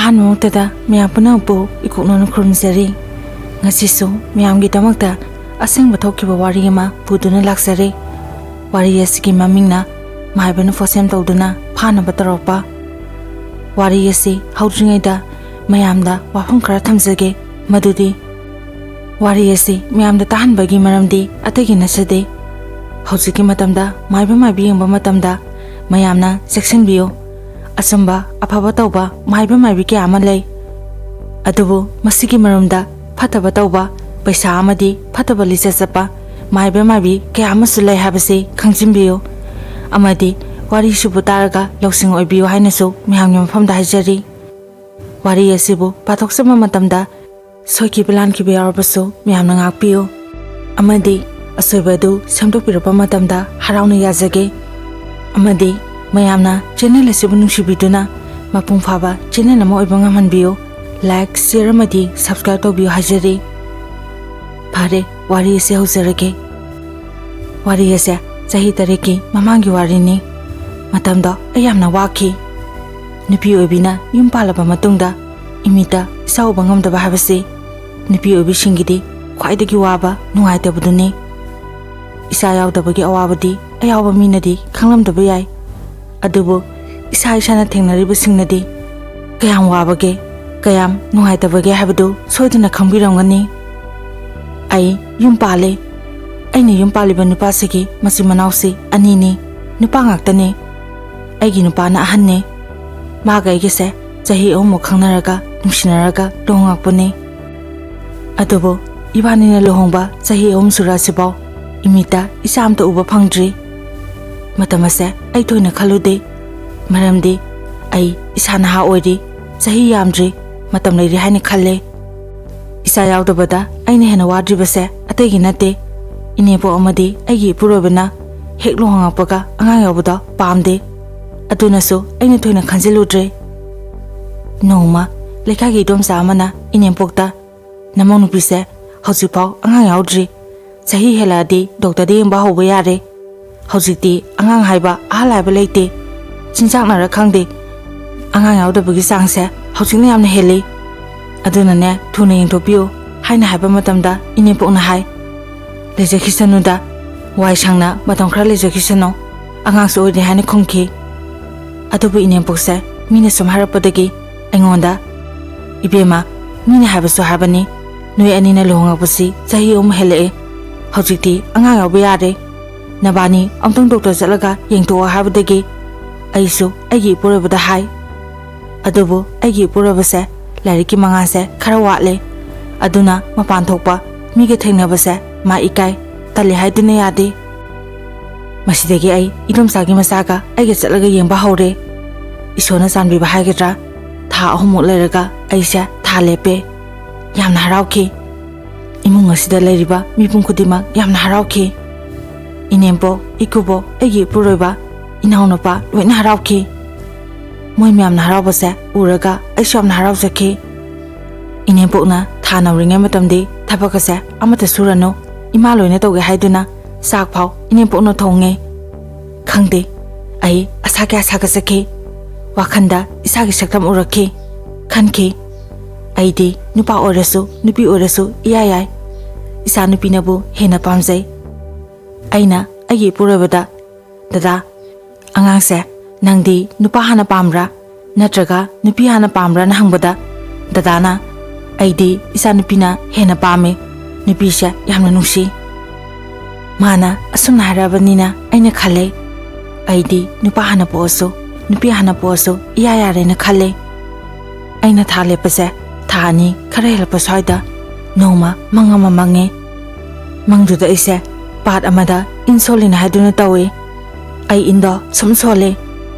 ꯑꯍꯥꯟꯕꯃꯛꯇꯗ ꯃꯌꯥꯝ ꯄꯨꯝꯅꯃꯛꯄꯨ ꯏꯀꯣꯛꯅꯅ ꯈꯨꯔꯨꯝꯖꯔꯤ. ꯉꯁꯤꯁꯨ ꯃꯌꯥꯝꯒꯤꯗꯃꯛꯇ ꯑꯁꯦꯡꯕ ꯊꯣꯛꯈꯤꯕ ꯋꯥꯔꯤ ꯑꯃ ꯄꯨꯗꯨꯅ ꯂꯥꯛꯆꯔꯤ. ꯋꯥꯔꯤ ꯑꯁꯤꯒꯤ ꯃꯃꯤꯡꯅ ꯃꯥꯏꯕꯅ ꯐꯣꯔꯁꯦꯝ ꯇꯧꯗꯨꯅ ꯐꯥꯅꯕ ꯇꯧꯔꯛꯄ. ꯋꯥꯔꯤ ꯑꯁꯤ ꯍꯧꯗ꯭ꯔꯤꯉꯩꯗ ꯃꯌꯥꯝꯗ ꯋꯥꯐꯝ ꯈꯔ ꯊꯝꯖꯒꯦ. ꯃꯗꯨꯗꯤ ꯋꯥꯔꯤ ꯑꯁꯤ ꯃꯌꯥꯝꯗ ꯇꯥꯍꯟꯕꯒꯤ ꯃꯔꯝꯗꯤ ꯑꯇꯩꯒꯤ ꯅꯠꯆꯗꯦ. ꯍꯧꯖꯤꯛꯀꯤ ꯃꯇꯝꯗ ꯃꯥꯏꯕ ꯃꯥꯏꯕꯤ ꯌꯦꯡꯕ ꯃꯇꯝꯗ ꯃꯌꯥꯝꯅ ꯆꯦꯛꯁꯤꯟꯕꯤꯌꯨ. ꯑꯆꯨꯝꯕ ꯑꯐꯕ ꯇꯧꯕ ꯃꯥꯏꯕ ꯃꯥꯏꯕꯤ ꯀꯌꯥ ꯑꯃ ꯂꯩ. ꯑꯗꯨꯕꯨ ꯃꯁꯤꯒꯤ ꯃꯔꯨꯝꯗ ꯐꯠꯇꯕ ꯇꯧꯕ, ꯄꯩꯁꯥ ꯑꯃꯗꯤ ꯐꯠꯇꯕ ꯂꯤꯆꯠ ꯆꯠꯄ ꯃꯥꯏꯕ ꯃꯥꯏꯕꯤ ꯀꯌꯥ ꯑꯃꯁꯨ ꯂꯩ ꯍꯥꯏꯕꯁꯤ ꯈꯪꯖꯤꯟꯕꯤꯌꯨ. ꯑꯃꯗꯤ ꯋꯥꯔꯤꯁꯤꯕꯨ ꯇꯥꯔꯒ ꯂꯧꯁꯤꯡ ꯑꯣꯏꯕꯤꯌꯨ ꯍꯥꯏꯅꯁꯨ ꯃꯌꯥꯝꯒꯤ ꯃꯐꯝꯗ ꯍꯥꯏꯖꯔꯤ. ꯋꯥꯔꯤ ꯑꯁꯤꯕꯨ ꯄꯥꯊꯣꯛꯆꯕ ꯃꯇꯝꯗ ꯁꯣꯏꯈꯤꯕ ꯂꯥꯟꯈꯤꯕ ꯌꯥꯎꯔꯕꯁꯨ ꯃꯌꯥꯝꯅ ꯉꯥꯛꯄꯤꯌꯨ. ꯑꯃꯗꯤ ꯑꯁꯣꯏꯕ ꯑꯗꯨ ꯁꯦꯝꯗꯣꯛꯄꯤꯔꯛꯄ ꯃꯇꯝꯗ ꯍꯔꯥꯎꯅ ꯌꯥꯖꯒꯦ. ꯑꯃꯗꯤ ꯃꯌꯥꯝꯅ ꯆꯦꯅꯦꯜ ꯑꯁꯤꯕꯨ ꯅꯨꯡꯁꯤꯕꯤꯗꯨꯅ ꯃꯄꯨꯡ ꯐꯥꯕ ꯆꯦꯅꯦꯜ ꯑꯃ ꯑꯣꯏꯕ ꯉꯝꯍꯟꯕꯤꯌꯨ. ꯂꯥꯏꯛ, ꯁꯤꯌꯔ ꯑꯃꯗꯤ ꯁꯕꯁꯀ꯭ꯔꯥꯏꯕ ꯇꯧꯕꯤꯌꯨ ꯍꯥꯏꯖꯔꯤ. ꯐꯔꯦ, ꯋꯥꯔꯤ ꯑꯁꯤ ꯍꯧꯖꯔꯒꯦ. ꯋꯥꯔꯤ ꯑꯁꯤ ꯆꯍꯤ 3ꯀꯤ ꯃꯃꯥꯡꯒꯤ ꯋꯥꯔꯤꯅꯤ. ꯃꯇꯝꯗꯣ ꯑꯩ ꯌꯥꯝꯅ ꯋꯥꯈꯤ. ꯅꯨꯄꯤ ꯑꯣꯏꯕꯤꯅ ꯌꯨꯝ ꯄꯥꯜꯂꯕ ꯃꯇꯨꯡꯗ ꯏꯃꯤꯠꯇ ꯏꯆꯥ ꯎꯕ ꯉꯝꯗꯕ ꯍꯥꯏꯕꯁꯤ ꯅꯨꯄꯤ ꯑꯣꯏꯕꯤꯁꯤꯡꯒꯤꯗꯤ ꯈ꯭ꯋꯥꯏꯗꯒꯤ ꯋꯥꯕ, ꯅꯨꯡꯉꯥꯏꯇꯕꯗꯨꯅꯤ. ꯏꯆꯥ ꯌꯥꯎꯗꯕꯒꯤ ꯑꯋꯥꯕꯗꯤ ꯑꯌꯥꯎꯕ ꯃꯤꯅꯗꯤ ꯈꯪꯂꯝꯗꯕ ꯌꯥꯏ. ꯑꯗꯨꯕꯨ ꯏꯁꯥꯅ ꯊꯦꯡꯅꯔꯤꯕꯁꯤꯡꯅꯗꯤ ꯀꯌꯥꯝ ꯋꯥꯕꯒꯦ, ꯀꯌꯥꯝ ꯅꯨꯡꯉꯥꯏꯇꯕꯒꯦ ꯍꯥꯏꯕꯗꯨ ꯁꯣꯏꯗꯅ ꯈꯪꯕꯤꯔꯝꯒꯅꯤ. ꯑꯩ ꯌꯨꯝ ꯄꯥꯜꯂꯦ. ꯑꯩꯅ ꯌꯨꯝ ꯄꯥꯜꯂꯤꯕ ꯅꯨꯄꯥꯁꯤꯒꯤ ꯃꯆꯤꯟ ꯃꯅꯥꯎꯁꯤ 2ꯅꯤ. ꯅꯨꯄꯥ ꯉꯥꯛꯇꯅꯤ. ꯑꯩꯒꯤ ꯅꯨꯄꯥꯅ ꯑꯍꯟꯅꯤ. ꯃꯥꯒ ꯑꯩꯒꯁꯦ ꯆꯍꯤ 3 ꯈꯪꯅꯔꯒ ꯅꯨꯡꯁꯤꯅꯔꯒ ꯂꯨꯍꯣꯡꯉꯛꯄꯅꯤ. ꯑꯗꯨꯕꯨ ꯏꯕꯥꯅꯤꯅ ꯂꯨꯍꯣꯡꯕ ꯆꯍꯤ 3 ꯁꯨꯔꯛꯑꯁꯤꯐꯥꯎ ꯏꯃꯤꯠꯇ ꯏꯆꯥ ꯑꯝꯇ ꯎꯕ ꯐꯪꯗ꯭ꯔꯤ. ꯃꯇꯝ ꯑꯁꯦ ꯑꯩ ꯊꯣꯏꯅ ꯈꯜꯂꯨꯗꯦ. ꯃꯔꯝꯗꯤ ꯑꯩ ꯏꯁꯥ ꯅꯍꯥ ꯑꯣꯏꯔꯤ, ꯆꯍꯤ ꯌꯥꯝꯗ꯭ꯔꯤ, ꯃꯇꯝ ꯂꯩꯔꯤ ꯍꯥꯏꯅ ꯈꯜꯂꯦ. ꯏꯆꯥ ꯌꯥꯎꯗꯕꯗ ꯑꯩꯅ ꯍꯦꯟꯅ ꯋꯥꯗ꯭ꯔꯤꯕꯁꯦ ꯑꯇꯩꯒꯤ ꯅꯠꯇꯦ. ꯏꯅꯦꯄꯣꯛ ꯑꯃꯗꯤ ꯑꯩꯒꯤ ꯏꯄꯨꯔꯣꯏꯕꯅ ꯍꯦꯛ ꯂꯨꯍꯣꯡꯉꯛꯄꯒ ꯑꯉꯥꯡ ꯌꯥꯎꯕꯗꯣ ꯄꯥꯝꯗꯦ. ꯑꯗꯨꯅꯁꯨ ꯑꯩꯅ ꯊꯣꯏꯅ ꯈꯟꯖꯤꯜꯂꯨꯗ꯭ꯔꯦ. ꯅꯣꯡꯃ ꯂꯩꯀꯥꯏꯒꯤ ꯏꯗꯣꯝꯆꯥ ꯑꯃꯅ ꯏꯅꯦꯝꯄꯣꯛꯇ "ꯅꯃꯧ ꯅꯨꯄꯤꯁꯦ ꯍꯧꯖꯤꯛꯐꯥꯎ ꯑꯉꯥꯡ ꯌꯥꯎꯗ꯭ꯔꯤ. ꯆꯍꯤ ꯍꯦꯜꯂꯛꯑꯗꯤ ꯗꯣꯛꯇꯔꯗ ꯌꯦꯡꯕ ꯍꯧꯕ ꯌꯥꯔꯦ. ꯍꯧꯖꯤꯛꯇꯤ ꯑꯉꯥꯡ ꯍꯥꯏꯕ ꯑꯍꯜ ꯍꯥꯏꯕ ꯂꯩꯇꯦ. ꯆꯤꯟꯖꯥꯛꯅꯔ ꯈꯪꯗꯦ, ꯑꯉꯥꯡ ꯌꯥꯎꯗꯕꯒꯤ ꯆꯥꯡꯁꯦ ꯍꯧꯖꯤꯛꯅ ꯌꯥꯝꯅ ꯍꯦꯜꯂꯤ. ꯑꯗꯨꯅꯅꯦ ꯊꯨꯅ ꯌꯦꯡꯊꯣꯛꯄꯤꯌꯨ" ꯍꯥꯏꯅ ꯍꯥꯏꯕ ꯃꯇꯝꯗ ꯏꯅꯦꯝꯄꯣꯛꯅ ꯍꯥꯏ, "ꯂꯩꯖꯈꯤꯁꯅꯨꯗ, ꯋꯥꯏ ꯁꯪꯅ ꯃꯇꯝ ꯈꯔ ꯂꯩꯖꯈꯤꯁꯅꯨ. ꯑꯉꯥꯡꯁꯨ ꯑꯣꯏꯔꯤ" ꯍꯥꯏꯅ ꯈꯨꯝꯈꯤ. ꯑꯗꯨꯕꯨ ꯏꯅꯦꯝꯄꯣꯛꯁꯦ ꯃꯤꯅ ꯁꯨꯝ ꯍꯥꯏꯔꯛꯄꯗꯒꯤ ꯑꯩꯉꯣꯟꯗ "ꯏꯕꯦꯝꯃ, ꯃꯤꯅ ꯍꯥꯏꯕꯁꯨ ꯍꯥꯏꯕꯅꯤ. ꯅꯣꯏ ꯑꯅꯤꯅ ꯂꯨꯍꯣꯡꯉꯛꯄꯁꯤ ꯆꯍꯤ 3 ꯍꯦꯜꯂꯛꯑꯦ. ꯍꯧꯖꯤꯛꯇꯤ ꯑꯉꯥꯡ ꯌꯥꯎꯕ ꯌꯥꯔꯦ. ꯅꯕꯥꯅꯤ ꯑꯃꯨꯛꯇꯪ ꯗꯣꯛꯇꯔ ꯆꯠꯂꯒ ꯌꯦꯡꯊꯣꯛꯑꯣ" ꯍꯥꯏꯕꯗꯒꯤ ꯑꯩꯁꯨ ꯑꯩꯒꯤ ꯏꯄꯨꯔꯣꯏꯕꯗ ꯍꯥꯏ. ꯑꯗꯨꯕꯨ ꯑꯩꯒꯤ ꯏꯄꯨꯔꯣꯏꯕꯁꯦ ꯂꯥꯏꯔꯤꯛꯀꯤ ꯃꯉꯥꯜꯁꯦ ꯈꯔ ꯋꯥꯠꯂꯦ. ꯑꯗꯨꯅ ꯃꯄꯥꯟ ꯊꯣꯛꯄ, ꯃꯤꯒ ꯊꯦꯡꯅꯕꯁꯦ ꯃꯥ ꯏꯀꯥꯏ, ꯇꯜꯂꯦ ꯍꯥꯏꯗꯨꯅ ꯌꯥꯗꯦ. ꯃꯁꯤꯗꯒꯤ ꯑꯩ ꯏꯗꯣꯝꯆꯥꯒꯤ ꯃꯆꯥꯒ ꯑꯩꯒ ꯆꯠꯂꯒ ꯌꯦꯡꯕ ꯍꯧꯔꯦ. ꯏꯁꯣꯔꯅ ꯆꯥꯟꯕꯤꯕ ꯍꯥꯏꯒꯗ꯭ꯔꯥ, ꯊꯥ 3ꯃꯨꯛ ꯂꯩꯔꯒ ꯑꯩꯁꯦ ꯊꯥ ꯂꯦꯞꯄꯦ. ꯌꯥꯝꯅ ꯍꯔꯥꯎꯈꯤ. ꯏꯃꯨꯡ ꯑꯁꯤꯗ ꯂꯩꯔꯤꯕ ꯃꯤꯄꯨꯝ ꯈꯨꯗꯤꯡꯃꯛ ꯌꯥꯝꯅ ꯍꯔꯥꯎꯈꯤ. ꯏꯅꯦꯝꯄꯣꯛ, ꯏꯀꯨꯕꯣꯛ, ꯑꯩꯒꯤ ꯏꯄꯨꯔꯣꯏꯕ, ꯏꯅꯥꯎꯅꯨꯄꯥ ꯂꯣꯏꯅ ꯍꯔꯥꯎꯈꯤ. ꯃꯣꯏ ꯃꯌꯥꯝꯅ ꯍꯔꯥꯎꯕꯁꯦ ꯎꯔꯒ ꯑꯩꯁꯨ ꯌꯥꯝꯅ ꯍꯔꯥꯎꯖꯈꯤ. ꯏꯅꯦꯝꯄꯣꯛꯅ ꯊꯥ ꯅꯧꯔꯤꯉꯩ ꯃꯇꯝꯗꯤ ꯊꯕꯛ ꯑꯁꯦ ꯑꯃꯠꯇ ꯁꯨꯔꯅꯨ, ꯏꯃꯥ ꯂꯣꯏꯅ ꯇꯧꯒꯦ ꯍꯥꯏꯗꯨꯅ ꯆꯥꯛ ꯐꯥꯎ ꯏꯅꯦꯝꯄꯣꯛꯅ ꯊꯣꯡꯉꯦ. ꯈꯪꯗꯦ, ꯑꯩ ꯑꯁꯥ ꯀꯌꯥ ꯁꯥꯒꯠꯆꯈꯤ. ꯋꯥꯈꯟꯗ ꯏꯁꯥꯒꯤ ꯁꯛꯇꯝ ꯎꯔꯛꯈꯤ. ꯈꯟꯈꯤ, ꯑꯩꯗꯤ ꯅꯨꯄꯥ ꯑꯣꯏꯔꯁꯨ ꯅꯨꯄꯤ ꯑꯣꯏꯔꯁꯨ ꯏꯌꯥ ꯌꯥꯏ. ꯏꯆꯥ ꯅꯨꯄꯤꯅꯕꯨ ꯍꯦꯟꯅ ꯄꯥꯝꯖꯩ. ꯑꯩꯅ ꯑꯩꯒꯤ ꯏꯄꯨꯔꯣꯏꯕꯗ "ꯗꯗꯥ, ꯑꯉꯥꯡꯁꯦ ꯅꯪꯗꯤ ꯅꯨꯄꯥ ꯍꯥꯟꯅ ꯄꯥꯝꯕ꯭ꯔꯥ ꯅꯠꯇ꯭ꯔꯒ ꯅꯨꯄꯤ ꯍꯥꯟꯅ ꯄꯥꯝꯕ꯭ꯔꯥꯅ" ꯍꯪꯕꯗ ꯗꯗꯥꯅ "ꯑꯩꯗꯤ ꯏꯆꯥ ꯅꯨꯄꯤꯅ ꯍꯦꯟꯅ ꯄꯥꯝꯃꯦ. ꯅꯨꯄꯤꯁꯦ ꯌꯥꯝꯅ ꯅꯨꯡꯁꯤ." ꯃꯥꯅ ꯑꯁꯨꯝꯅ ꯍꯥꯏꯔꯛꯑꯕꯅꯤꯅ ꯑꯩꯅ ꯈꯜꯂꯦ, ꯑꯩꯗꯤ ꯅꯨꯄꯥ ꯍꯥꯟꯅ ꯄꯣꯛꯑꯁꯨ ꯅꯨꯄꯤ ꯍꯥꯟꯅ ꯄꯣꯛꯑꯁꯨ ꯏꯌꯥ ꯌꯥꯔꯦꯅ ꯈꯜꯂꯦ. ꯑꯩꯅ ꯊꯥ ꯂꯦꯞꯄꯁꯦ ꯊꯥ 2 ꯈꯔ ꯍꯦꯜꯂꯛꯄ ꯁ꯭ꯋꯥꯏꯗ ꯅꯣꯡꯃ ꯃꯪ ꯑꯃ ꯃꯪꯉꯦ. ꯃꯪꯗꯨꯗ ꯑꯩꯁꯦ ꯄꯥꯠ ꯑꯃꯗ ꯏꯟ ꯁꯣꯜꯂꯤꯅ ꯍꯥꯏꯗꯨꯅ ꯇꯧꯏ. ꯑꯩ ꯏꯟꯗꯣ ꯁꯨꯝ ꯁꯣꯜꯂꯦ.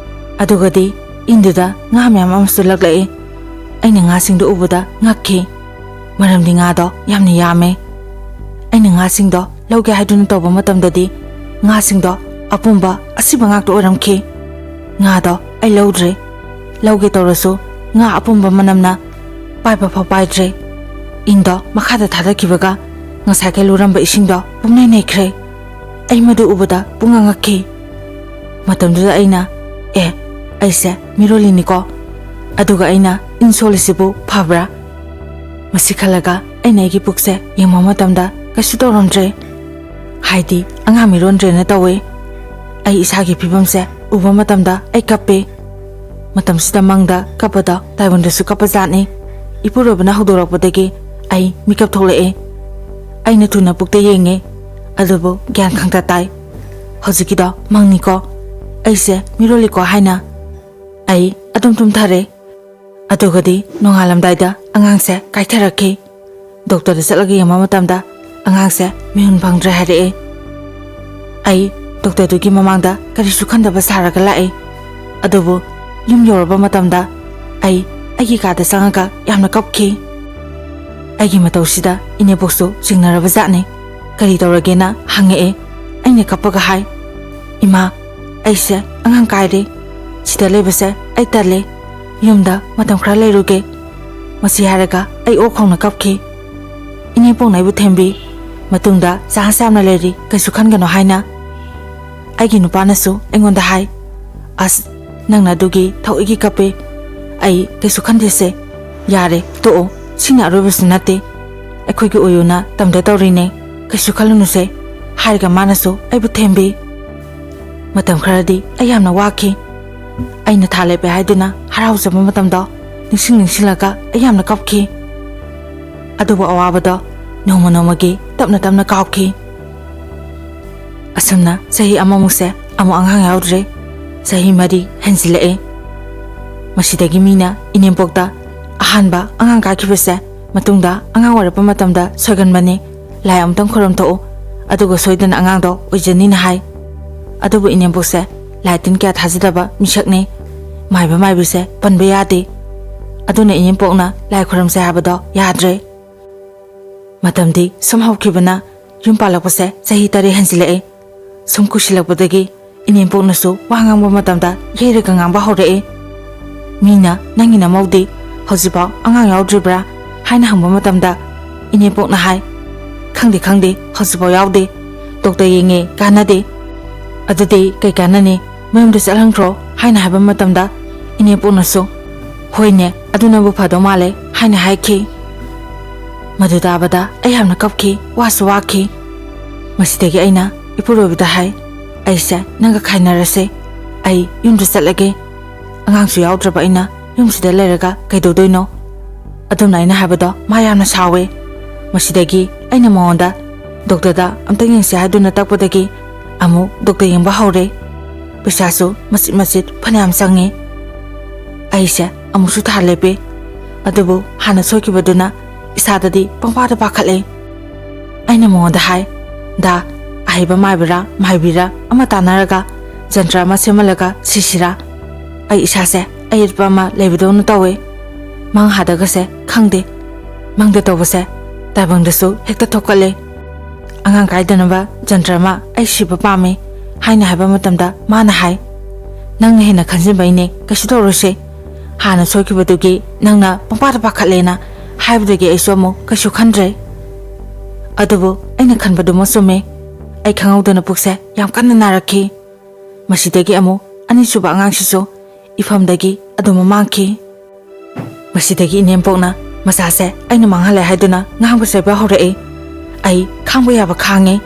ꯑꯗꯨꯒꯗꯤ ꯏꯟꯗꯨꯗ ꯉꯥ ꯃꯌꯥꯝ ꯑꯃꯁꯨ ꯂꯛꯂꯛꯏ. ꯑꯩꯅ ꯉꯥꯁꯤꯡꯗꯣ ꯎꯕꯗ ꯉꯛꯈꯤ. ꯃꯔꯝꯗꯤ ꯉꯥꯗꯣ ꯌꯥꯝꯅ ꯌꯥꯝꯃꯦ. ꯑꯩꯅ ꯉꯥꯁꯤꯡꯗꯣ ꯂꯧꯒꯦ ꯍꯥꯏꯗꯨꯅ ꯇꯧꯕ ꯃꯇꯝꯗꯗꯤ ꯉꯥꯁꯤꯡꯗꯣ ꯑꯄꯨꯝꯕ ꯑꯁꯤꯕ ꯉꯥꯛꯇ ꯑꯣꯏꯔꯝꯈꯤ. ꯉꯥꯗꯣ ꯑꯩ ꯂꯧꯗ꯭ꯔꯦ. ꯂꯧꯒꯦ ꯇꯧꯔꯁꯨ ꯉꯥ ꯑꯄꯨꯝꯕ ꯃꯅꯝꯅ ꯄꯥꯏꯕ ꯐꯥꯎ ꯄꯥꯏꯗ꯭ꯔꯦ. ꯏꯟꯗꯣ ꯃꯈꯥꯗ ꯊꯥꯗꯈꯤꯕꯒ ꯉꯁꯥꯏ ꯂꯨꯔꯝꯕ ꯏꯁꯤꯡꯗꯣ ꯄꯨꯝꯅꯩ ꯅꯩꯈ꯭ꯔꯦ. ꯑꯩ ꯃꯗꯨ ꯎꯕꯗ ꯄꯨꯡꯉꯛ-ꯉꯛꯈꯤ. ꯃꯇꯝꯗꯨꯗ ꯑꯩꯅ "ꯑꯩꯁꯦ ꯃꯤꯔꯣꯜꯂꯤꯅꯤꯀꯣ." ꯑꯗꯨꯒ ꯑꯩꯅ ꯏꯟ ꯅꯪ ꯁꯣꯜꯂꯤꯁꯤꯕꯨ ꯐꯕ꯭ꯔꯥ? ꯃꯁꯤ ꯈꯜꯂꯒ ꯑꯩꯅ ꯑꯩꯒꯤ ꯄꯨꯛꯁꯦ ꯌꯦꯡꯕ ꯃꯇꯝꯗ ꯀꯩꯁꯨ ꯇꯧꯔꯝꯗ꯭ꯔꯦ, ꯍꯥꯏꯗꯤ ꯑꯉꯥꯡ ꯃꯤꯔꯣꯟꯗ꯭ꯔꯦꯅ ꯇꯧꯋꯦ꯫ ꯑꯩ ꯏꯁꯥꯒꯤ ꯐꯤꯕꯝꯁꯦ ꯎꯕ ꯃꯇꯝꯗ ꯑꯩ ꯀꯞꯄꯦ꯫ ꯃꯇꯝꯁꯤꯗ ꯃꯪꯗ ꯀꯞꯄꯗ ꯇꯥꯏꯕꯪꯗꯁꯨ ꯀꯞꯄꯖꯥꯠꯅꯤ꯫ ꯏꯄꯨꯔꯣꯏꯕꯅ ꯍꯧꯗꯣꯔꯛꯄꯗꯒꯤ ꯑꯩ ꯃꯤꯀꯞ ꯊꯣꯛꯂꯛꯑꯦ꯫ ꯑꯩꯅ ꯊꯨꯅ ꯄꯨꯛꯇ ꯌꯦꯡꯉꯦ, ꯑꯗꯨꯕꯨ ꯒ꯭ꯌꯥꯟ ꯈꯪꯇ ꯇꯥꯏ꯫ ꯍꯧꯖꯤꯛꯀꯤꯗꯣ ꯃꯪꯅꯤꯀꯣ, ꯑꯩꯁꯦ ꯃꯤꯔꯣꯜꯂꯤꯀꯣ ꯍꯥꯏꯅ ꯑꯩ ꯑꯗꯨꯝ ꯇꯨꯝꯊꯔꯦ꯫ ꯑꯗꯨꯒꯗꯤ ꯅꯣꯡꯉꯥꯜꯂꯝꯗꯥꯏꯗ ꯑꯉꯥꯡꯁꯦ ꯀꯥꯏꯊꯔꯛꯈꯤ꯫ ꯗꯣꯛꯇꯔꯗ ꯆꯠꯂꯒ ꯌꯦꯡꯕ ꯃꯇꯝꯗ ꯑꯉꯥꯡꯁꯦ ꯃꯤꯍꯨꯟ ꯐꯪꯗ꯭ꯔꯦ ꯍꯥꯏꯔꯛꯑꯦ꯫ ꯑꯩ ꯗꯣꯛꯇꯔꯗꯨꯒꯤ ꯃꯃꯥꯡꯗ ꯀꯔꯤꯁꯨ ꯈꯟꯗꯕ ꯁꯥꯔꯒ ꯂꯥꯛꯑꯦ꯫ ꯑꯗꯨꯕꯨ ꯌꯨꯝ ꯌꯧꯔꯕ ꯃꯇꯝꯗ ꯑꯩꯒꯤ ꯀꯥꯗ ꯆꯪꯉꯒ ꯌꯥꯝꯅ ꯀꯞꯈꯤ꯫ ꯑꯩꯒꯤ ꯃꯇꯧꯁꯤꯗ ꯏꯅꯦꯄꯣꯛꯁꯨ ꯆꯤꯡꯅꯔꯕ ꯖꯥꯠꯅꯤ꯫ ꯀꯔꯤ ꯇꯧꯔꯒꯦꯅ ꯍꯪꯉꯛꯑꯦ꯫ ꯑꯩꯅ ꯀꯞꯄꯒ ꯍꯥꯏ, ꯏꯃꯥ, ꯑꯩꯁꯦ ꯑꯉꯥꯡ ꯀꯥꯏꯔꯦ꯫ ꯁꯤꯗ ꯂꯩꯕꯁꯦ ꯑꯩ ꯇꯜꯂꯦ, ꯌꯨꯝꯗ ꯃꯇꯝ ꯈꯔ ꯂꯩꯔꯨꯒꯦ꯫ ꯃꯁꯤ ꯍꯥꯏꯔꯒ ꯑꯩ ꯑꯣꯛ ꯈꯣꯡꯅ ꯀꯞꯈꯤ꯫ ꯏꯅꯦꯄꯣꯛꯅ ꯑꯩꯕꯨ ꯊꯦꯝꯕꯤ, ꯃꯇꯨꯡꯗ ꯆꯥꯟꯁ ꯌꯥꯝꯅ ꯂꯩꯔꯤ, ꯀꯩꯁꯨ ꯈꯟꯒꯅꯣ ꯍꯥꯏꯅ꯫ ꯑꯩꯒꯤ ꯅꯨꯄꯥꯅꯁꯨ ꯑꯩꯉꯣꯟꯗ ꯍꯥꯏ, ꯑꯁ, ꯅꯪꯅ ꯑꯗꯨꯒꯤ ꯊꯧꯏꯒꯤ ꯀꯞꯄꯦ, ꯑꯩ ꯀꯩꯁꯨ ꯈꯟꯗꯦꯁꯦ, ꯌꯥꯔꯦ ꯇꯣꯛꯑꯣ, ꯁꯤꯅ ꯑꯔꯣꯏꯕꯁꯨ ꯅꯠꯇꯦ, ꯑꯩꯈꯣꯏꯒꯤ ꯑꯣꯏꯌꯨꯅ ꯇꯝꯗ ꯇꯧꯔꯤꯅꯦ, ꯀꯩꯁꯨ ꯈꯜꯂꯨꯅꯨꯁꯦ ꯍꯥꯏꯔꯒ ꯃꯥꯅꯁꯨ ꯑꯩꯕꯨ ꯊꯦꯝꯕꯤ꯫ ꯃꯇꯝ ꯈꯔꯗꯤ ꯑꯩ ꯌꯥꯝꯅ ꯋꯥꯈꯤ꯫ ꯑꯩꯅ ꯊꯥ ꯂꯦꯞꯄꯦ ꯍꯥꯏꯗꯨꯅ ꯍꯔꯥꯎꯖꯕ ꯃꯇꯝꯗꯣ ꯅꯤꯡꯁꯤꯡꯂꯒ ꯑꯩ ꯌꯥꯝꯅ ꯀꯞꯈꯤ꯫ ꯑꯗꯨꯕꯨ ꯑꯋꯥꯕꯗꯣ ꯅꯣꯡꯃ ꯅꯣꯡꯃꯒꯤ ꯇꯞꯅ ꯇꯞꯅ ꯀꯥꯎꯈꯤ꯫ ꯑꯁꯨꯝꯅ ꯆꯍꯤ ꯑꯃꯃꯨꯛꯁꯦ ꯑꯃꯨꯛ ꯑꯉꯥꯡ ꯌꯥꯎꯗ꯭ꯔꯦ, ꯆꯍꯤ 4 ꯍꯦꯟꯖꯤꯜꯂꯛꯑꯦ꯫ ꯃꯁꯤꯗꯒꯤ ꯃꯤꯅ ꯏꯅꯦꯝꯄꯣꯛꯇ ꯑꯍꯥꯟꯕ ꯑꯉꯥꯡ ꯀꯥꯏꯈꯤꯕꯁꯦ ꯃꯇꯨꯡꯗ ꯑꯉꯥꯡ ꯑꯣꯏꯔꯛꯄ ꯃꯇꯝꯗ ꯁꯣꯏꯒꯟꯕꯅꯤ, ꯂꯥꯏ ꯑꯃꯨꯛꯇꯪ ꯈꯨꯔꯨꯝꯊꯣꯛꯎ, ꯑꯗꯨꯒ ꯁꯣꯏꯗꯅ ꯑꯉꯥꯡꯗꯣ ꯑꯣꯏꯖꯅꯤꯅ ꯍꯥꯏ꯫ ꯑꯗꯨꯕꯨ ꯏꯅꯦꯝꯄꯣꯛꯁꯦ ꯂꯥꯏ ꯇꯤꯟ ꯀꯌꯥ ꯊꯥꯖꯗꯕ ꯃꯤꯁꯛꯅꯤ, ꯃꯥꯏꯕ ꯃꯥꯏꯕꯤꯁꯦ ꯄꯟꯕ ꯌꯥꯗꯦ꯫ ꯑꯗꯨꯅ ꯏꯅꯦꯝꯄꯣꯛꯅ ꯂꯥꯏ ꯈꯨꯔꯨꯝꯁꯦ ꯍꯥꯏꯕꯗꯣ ꯌꯥꯗ꯭ꯔꯦ꯫ ꯃꯇꯝꯗꯤ ꯁꯨꯝ ꯍꯧꯈꯤꯕꯅ ꯌꯨꯝ ꯄꯥꯜꯂꯛꯄꯁꯦ ꯆꯍꯤ 3 ꯍꯦꯟꯖꯤꯜꯂꯛꯑꯦ꯫ ꯁꯨꯝ ꯀꯨꯏꯁꯤꯜꯂꯛꯄꯗꯒꯤ ꯏꯅꯦꯝꯄꯣꯛꯅꯁꯨ ꯋꯥ ꯉꯥꯡꯕ ꯃꯇꯝꯗ ꯌꯩꯔꯒ ꯉꯥꯡꯕ ꯍꯧꯔꯛꯑꯦ꯫ ꯃꯤꯅ ꯅꯪꯒꯤ ꯅꯃꯧꯗꯤ ꯍꯧꯖꯤꯛꯐꯥꯎ ꯑꯉꯥꯡ ꯌꯥꯎꯗ꯭ꯔꯤꯕ꯭ꯔꯥ ꯍꯥꯏꯅ ꯍꯪꯕ ꯃꯇꯝꯗ ꯏꯅꯦꯝꯄꯣꯛꯅ ꯍꯥꯏ, ꯈꯪꯗꯦ, ꯍꯧꯖꯤꯛꯐꯥꯎ ꯌꯥꯎꯗꯦ, ꯗꯣꯛꯇꯔ ꯌꯦꯡꯉꯦ ꯀꯥꯟꯅꯗꯦ꯫ ꯑꯗꯨꯗꯤ ꯀꯩ ꯀꯥꯟꯅꯅꯤ, ꯃꯌꯨꯝꯗ ꯆꯠꯍꯟꯈ꯭ꯔꯣ ꯍꯥꯏꯅ ꯍꯥꯏꯕ ꯃꯇꯝꯗ ꯏꯅꯦꯝꯄꯣꯛꯅꯁꯨ ꯍꯣꯏꯅꯦ, ꯑꯗꯨꯅꯕꯨ ꯐꯗꯧ ꯃꯥꯜꯂꯦ ꯍꯥꯏꯅ ꯍꯥꯏꯈꯤ꯫ ꯃꯗꯨ ꯇꯥꯕꯗ ꯑꯩ ꯌꯥꯝꯅ ꯀꯞꯈꯤ, ꯋꯥꯁꯨ ꯋꯥꯈꯤ꯫ ꯃꯁꯤꯗꯒꯤ ꯑꯩꯅ ꯏꯄꯨꯔꯣꯏꯕꯗ ꯍꯥꯏ, ꯑꯩꯁꯦ ꯅꯪꯒ ꯈꯥꯏꯅꯔꯁꯦ, ꯑꯩ ꯌꯨꯝꯗ ꯆꯠꯂꯒꯦ, ꯑꯉꯥꯡꯁꯨ ꯌꯥꯎꯗ꯭ꯔꯕ ꯑꯩꯅ ꯌꯨꯝꯁꯤꯗ ꯂꯩꯔꯒ ꯀꯩꯗꯧꯗꯣꯏꯅꯣ? ꯑꯗꯨꯝꯅ ꯑꯩꯅ ꯍꯥꯏꯕꯗꯣ ꯃꯥ ꯌꯥꯝꯅ ꯁꯥꯎꯋꯦ꯫ ꯃꯁꯤꯗꯒꯤ ꯑꯩꯅ ꯃꯉꯣꯟꯗ ꯗꯣꯛꯇꯔꯗ ꯑꯝꯇ ꯌꯦꯡꯁꯦ ꯍꯥꯏꯗꯨꯅ ꯇꯛꯄꯗꯒꯤ ꯑꯃꯨꯛ ꯗꯣꯛꯇꯔ ꯌꯦꯡꯕ ꯍꯧꯔꯦ꯫ ꯄꯩꯁꯥꯁꯨ ꯃꯆꯤꯠ ꯃꯆꯤꯠ ꯐꯅꯌꯥꯝ ꯆꯪꯉꯤ꯫ ꯑꯩꯁꯦ ꯑꯃꯨꯛꯁꯨ ꯊꯥ ꯂꯦꯞꯄꯦ, ꯑꯗꯨꯕꯨ ꯍꯥꯟꯅ ꯁꯣꯏꯈꯤꯕꯗꯨꯅ ꯏꯁꯥꯗꯗꯤ ꯄꯪꯄꯥꯗ ꯄꯥꯈꯠꯂꯦ꯫ ꯑꯩꯅ ꯃꯉꯣꯟꯗ ꯍꯥꯏ, ꯗꯥ, ꯑꯍꯩꯕ ꯃꯥꯏꯕꯔꯥ ꯃꯥꯏꯕꯤꯔꯥ ꯑꯃ ꯇꯥꯟꯅꯔꯒ ꯖꯟꯇ꯭ꯔ ꯑꯃ ꯁꯦꯝꯍꯜꯂꯒ ꯁꯤꯁꯤꯔꯥ? ꯑꯩ ꯏꯁꯥꯁꯦ ꯑꯌꯦꯠꯄ ꯑꯃ ꯂꯩꯕꯗꯧꯅ ꯇꯧꯋꯦ, ꯃꯪ ꯍꯥꯗꯒꯁꯦ ꯈꯪꯗꯦ, ꯃꯪꯗ ꯇꯧꯕꯁꯦ ꯇꯥꯏꯕꯪꯗꯁꯨ ꯍꯦꯛꯇ ꯊꯣꯛꯀꯠꯂꯦ꯫ ꯑꯉꯥꯡ ꯀꯥꯏꯗꯅꯕ ꯖꯟꯇ꯭ꯔ ꯑꯃ ꯑꯩ ꯁꯤꯕ ꯄꯥꯝꯃꯦ ꯍꯥꯏꯅ ꯍꯥꯏꯕ ꯃꯇꯝꯗ ꯃꯥꯅ ꯍꯥꯏ, ꯅꯪꯅ ꯍꯦꯟꯅ ꯈꯟꯖꯤꯟꯕꯩꯅꯦ, ꯀꯩꯁꯨ ꯇꯧꯔꯣꯏꯁꯦ, ꯍꯥꯟꯅ ꯁꯣꯏꯈꯤꯕꯗꯨꯒꯤ ꯅꯪꯅ ꯄꯪꯄꯥꯗ ꯄꯥꯈꯠꯂꯦꯅ ꯍꯥꯏꯕꯗꯒꯤ ꯑꯩꯁꯨ ꯑꯃꯨꯛ ꯀꯩꯁꯨ ꯈꯟꯗ꯭ꯔꯦ꯫ ꯑꯗꯨꯕꯨ ꯑꯩꯅ ꯈꯟꯕꯗꯨꯃ ꯆꯨꯝꯃꯦ, ꯑꯩ ꯈꯪꯍꯧꯗꯅ ꯄꯨꯛꯁꯦ ꯌꯥꯝ ꯀꯟꯅ ꯅꯥꯔꯛꯈꯤ꯫ ꯃꯁꯤꯗꯒꯤ ꯑꯃꯨꯛ ꯑꯅꯤꯁꯨꯕ ꯑꯉꯥꯡꯁꯤꯁꯨ ꯏꯐꯝꯗꯒꯤ ꯑꯗꯨꯝ ꯃꯥꯡꯈꯤ꯫ ꯃꯁꯤꯗꯒꯤ ꯏꯅꯦꯝꯄꯣꯛꯅ ꯃꯆꯥꯁꯦ ꯑꯩꯅ ꯃꯥꯡꯍꯜꯂꯦ ꯍꯥꯏꯗꯨꯅ ꯉꯥꯡꯕ ꯆꯩꯕ ꯍꯧꯔꯛꯑꯦ꯫ ꯑꯩ ꯈꯥꯡꯕ ꯌꯥꯕ ꯈꯥꯡꯉꯦ꯫